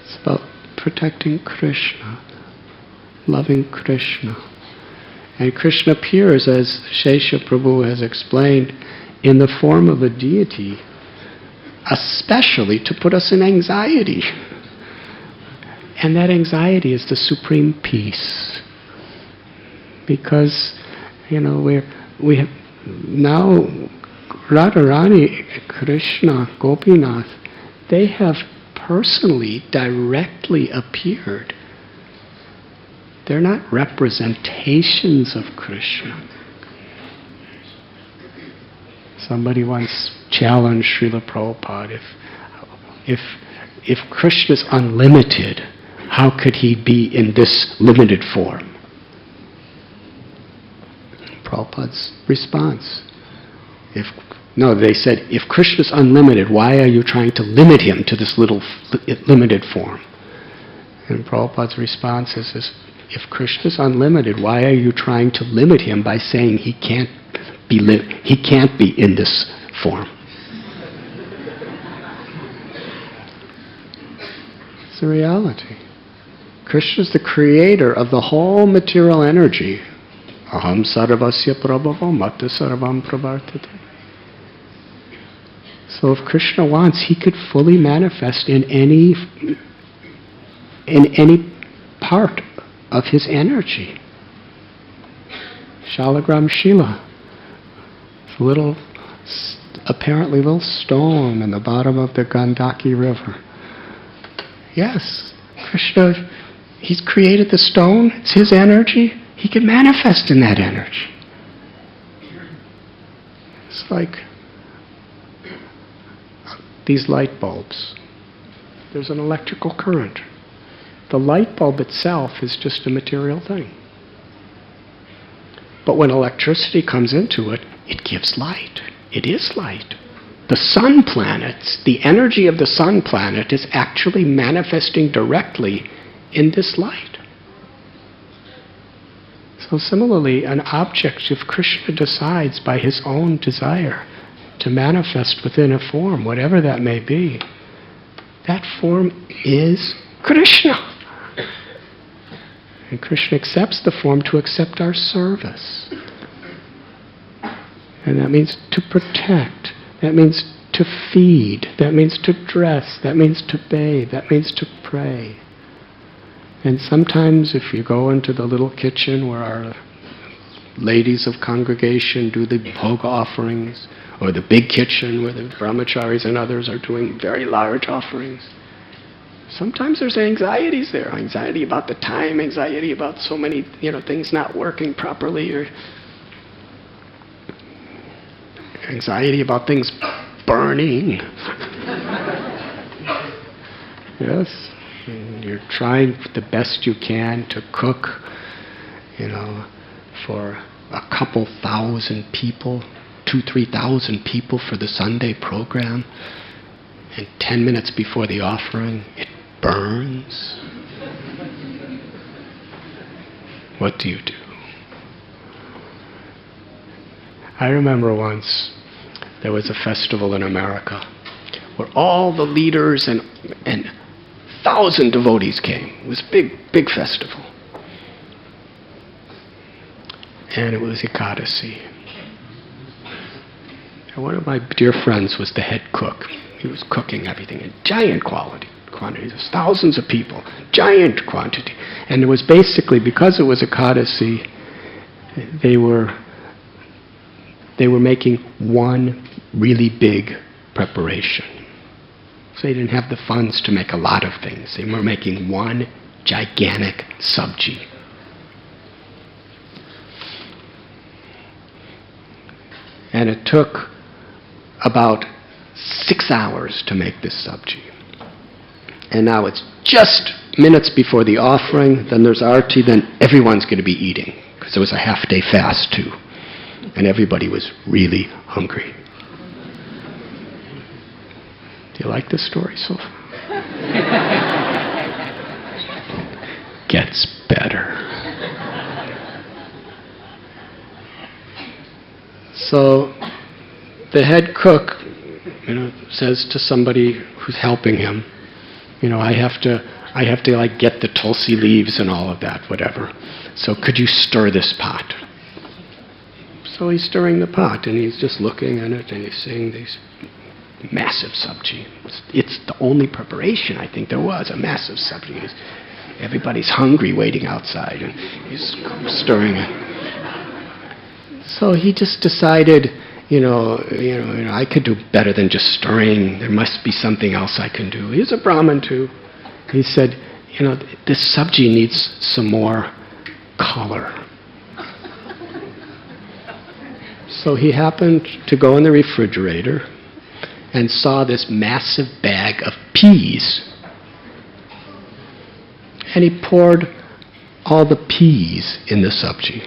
It's about protecting Krishna, loving Krishna. And Krishna appears, as Sesa Prabhu has explained, in the form of a deity, especially to put us in anxiety. And that anxiety is the supreme peace. Because, we have now Radharani, Krishna, Gopinath, they have personally, directly appeared. They're not representations of Krishna. Somebody once challenged Srila Prabhupada, if Krishna's unlimited, how could he be in this limited form? Prabhupada's response. They said, if Krishna's unlimited, why are you trying to limit him to this little limited form? And Prabhupada's response is, if Krishna's unlimited, why are you trying to limit him by saying he can't be in this form? It's the reality. Krishna's the creator of the whole material energy. Aham sarvasya prabhavo matta sarvam pravartate. So if Krishna wants, he could fully manifest in any part of his energy. Shalagram Shila. It's apparently little stone in the bottom of the Gandaki River. Yes, Krishna, he's created the stone, it's his energy, he can manifest in that energy. It's like these light bulbs. There's an electrical current. The light bulb itself is just a material thing. But when electricity comes into it, it gives light. It is light. The sun planets, the energy of the sun planet is actually manifesting directly in this light. So similarly, an object, if Krishna decides by his own desire to manifest within a form, whatever that may be, that form is Krishna. And Krishna accepts the form to accept our service. And that means to protect. That means to feed. That means to dress. That means to bathe. That means to pray. And sometimes if you go into the little kitchen where our ladies of congregation do the bhoga offerings, or the big kitchen where the brahmacharis and others are doing very large offerings, sometimes there's anxieties there. Anxiety about the time, anxiety about so many, things not working properly, or anxiety about things burning. Yes. And you're trying the best you can to cook, for a couple thousand people, 2,000-3,000 people for the Sunday program. And 10 minutes before the offering, it burns. What do you do? I remember once there was a festival in America where all the leaders and 1,000 devotees came. It was a big festival. And it was Ekadasi. And one of my dear friends was the head cook. He was cooking everything in giant quantities, thousands of people, giant quantity. And it was basically, because it was Ekadasi, they were making one really big preparation. So they didn't have the funds to make a lot of things. They were making one gigantic sabji. And it took about 6 hours to make this sabji. And now it's just minutes before the offering, then there's arti, then everyone's going to be eating. Because it was a half-day fast too. And everybody was really hungry. Do you like this story so far? Gets better. So the head cook, says to somebody who's helping him, I have to like get the tulsi leaves and all of that, whatever. So could you stir this pot? So he's stirring the pot, and he's just looking at it, and he's seeing these massive sabji. It's the only preparation I think there was, a massive sabji. Everybody's hungry waiting outside, and he's stirring it. So he just decided, I could do better than just stirring. There must be something else I can do. He's a Brahmin too. He said, this sabji needs some more color. So he happened to go in the refrigerator and saw this massive bag of peas. And he poured all the peas in the sabji.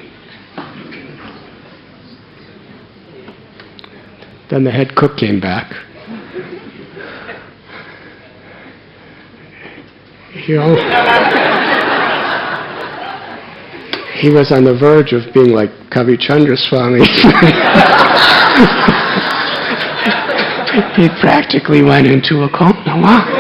Then the head cook came back. He was on the verge of being like Kavichandra Swami. He practically went into a coma. Wow.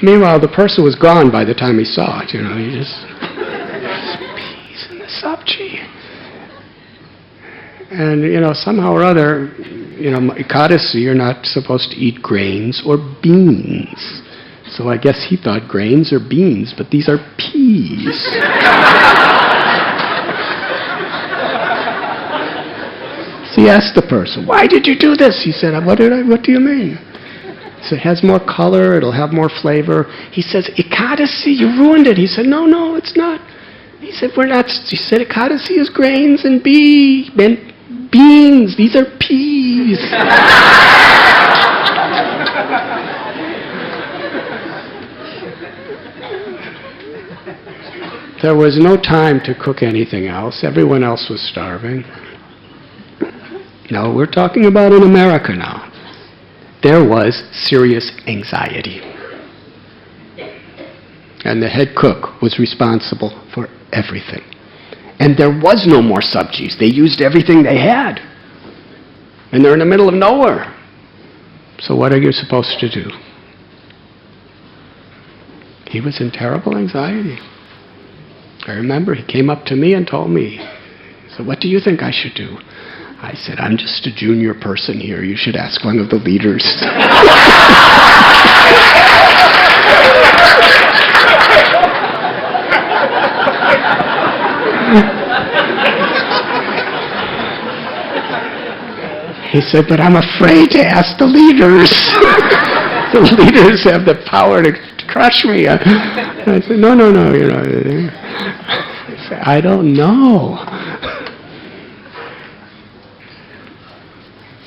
Meanwhile, the person was gone by the time he saw it. He just peas in the sabji. And, somehow or other, Ekadasi, you're not supposed to eat grains or beans. So I guess he thought grains or beans, but these are peas. So he asked the person, why did you do this? He said, what do you mean? He said, it has more color, it'll have more flavor. He says, Ekadasi, you ruined it. He said, no, it's not. He said, He said, Ekadasi is grains and beans. These are peas. There was no time to cook anything else. Everyone else was starving. No, we're talking about in America now. There was serious anxiety. And the head cook was responsible for everything. And there was no more sabjis. They used everything they had. And they're in the middle of nowhere. So what are you supposed to do? He was in terrible anxiety. I remember he came up to me and told me, he said, what do you think I should do? I said, I'm just a junior person here. You should ask one of the leaders. He said, but I'm afraid to ask the leaders. The leaders have the power to crush me. I said, no. I said, I don't know.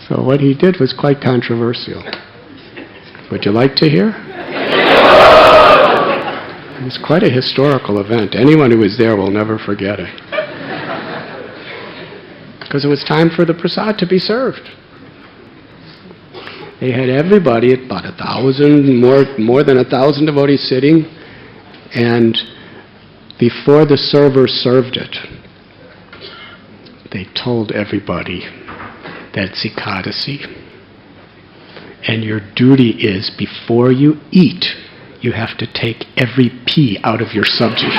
So what he did was quite controversial. Would you like to hear? It was quite a historical event. Anyone who was there will never forget it. Because it was time for the prasad to be served. They had everybody, about 1,000, more than 1,000 devotees sitting, and before the server served it, they told everybody that it's Ekadasi, and your duty is, before you eat, you have to take every pea out of your sabji.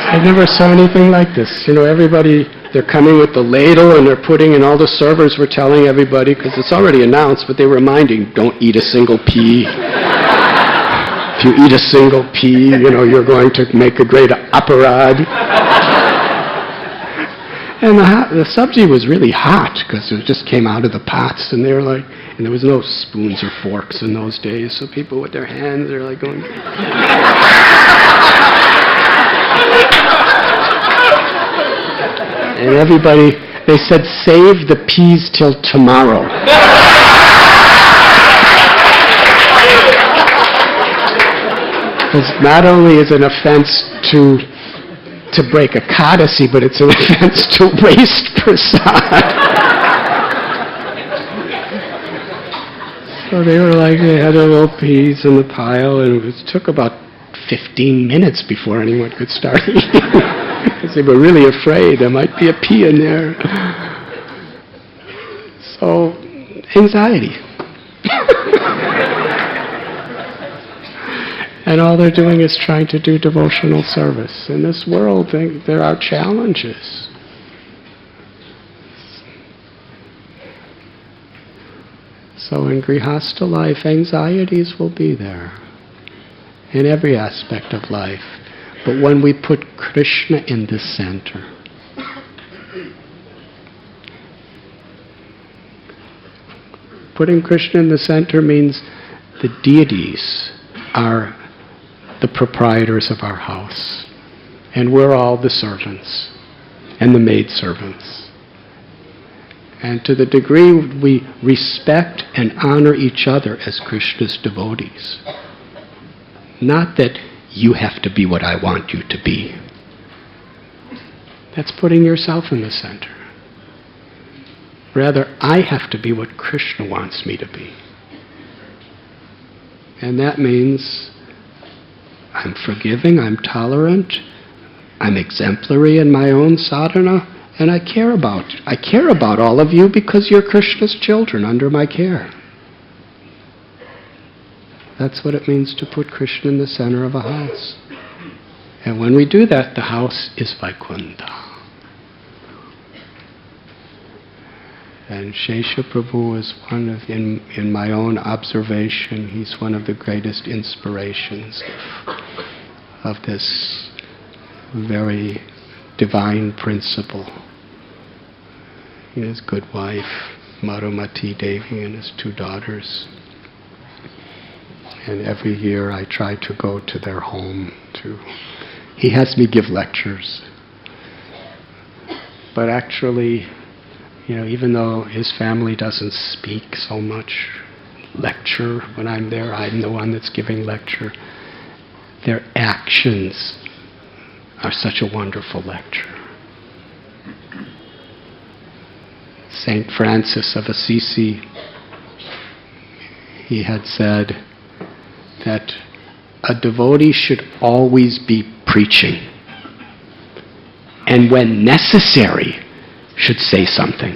I never saw anything like this. Everybody, they're coming with the ladle and they're putting, and all the servers were telling everybody, because it's already announced, but they were reminding, don't eat a single pea. If you eat a single pea, you're going to make a great aparad. And the sabji was really hot, because it just came out of the pots, and they were like, and there was no spoons or forks in those days, so people with their hands, they're like going... And everybody, they said, save the peas till tomorrow. Because not only is it an offense to to break Ekadasi, but it's an offense to waste prasad. So they were like, they had their little peas in the pile, and it took about 15 minutes before anyone could start eating. Because they were really afraid there might be a pea in there. So, anxiety. And all they're doing is trying to do devotional service. In this world, there are challenges. So in Grihastha life, anxieties will be there in every aspect of life. But when we put Krishna in the center, putting Krishna in the center means the deities are the proprietors of our house, and we're all the servants and the maidservants. And to the degree we respect and honor each other as Krishna's devotees, not that you have to be what I want you to be. That's putting yourself in the center. Rather, I have to be what Krishna wants me to be. And that means I'm forgiving, I'm tolerant, I'm exemplary in my own sadhana, and I care about all of you because you're Krishna's children under my care. That's what it means to put Krishna in the center of a house. And when we do that, the house is Vaikuntha. And Sesa Prabhu is one of, in my own observation, he's one of the greatest inspirations of this very divine principle. His good wife, Madhumati Devi, and his 2 daughters. And every year I try to go to their home he has me give lectures. But actually, even though his family doesn't speak so much lecture when I'm there, I'm the one that's giving lecture. Their actions are such a wonderful lecture. Saint Francis of Assisi, he had said that a devotee should always be preaching, and when necessary, should say something.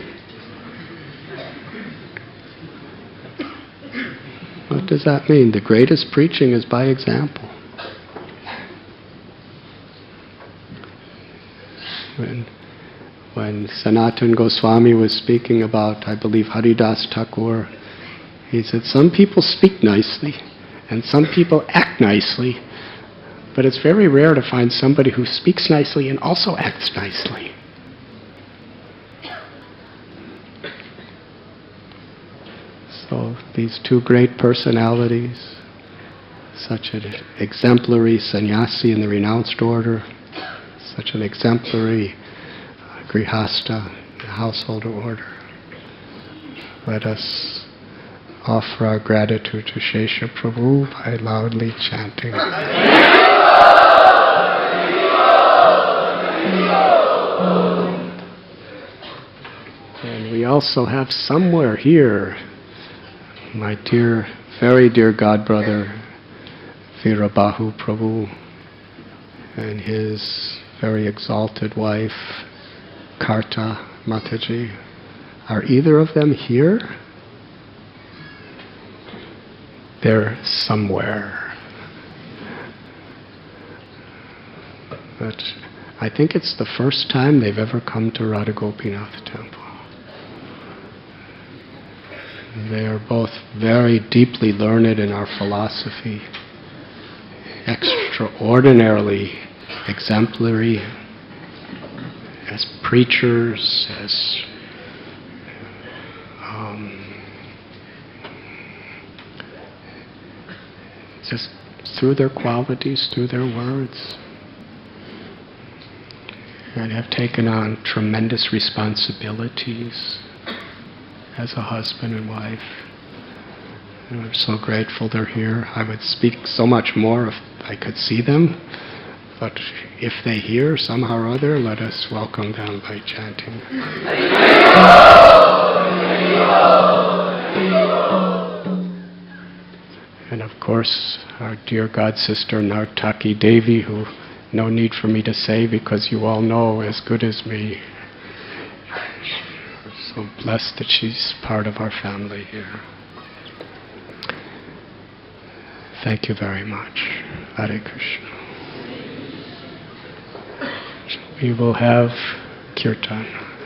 What does that mean? The greatest preaching is by example. When Sanatana Goswami was speaking about, I believe, Haridas Thakur, he said, some people speak nicely, and some people act nicely, but it's very rare to find somebody who speaks nicely and also acts nicely. So these 2 great personalities, such an exemplary sannyasi in the renounced order, such an exemplary grihastha, householder order. Let us offer our gratitude to Sesa Prabhu by loudly chanting. And we also have somewhere here my dear, very dear godbrother, Veerabahu Prabhu, and his very exalted wife, Karta Mataji. Are either of them here? They're somewhere. But I think it's the first time they've ever come to Radha Gopinath Temple. They are both very deeply learned in our philosophy, extraordinarily exemplary as preachers, as just through their qualities, through their words, and have taken on tremendous responsibilities as a husband and wife. And we're so grateful they're here. I would speak so much more if I could see them, But if they hear somehow or other, let us welcome them by chanting. And of course, our dear God sister Nartaki Devi, who no need for me to say because you all know as good as me. We're so blessed that she's part of our family here. Thank you very much. Hare Krishna. We will have kirtan.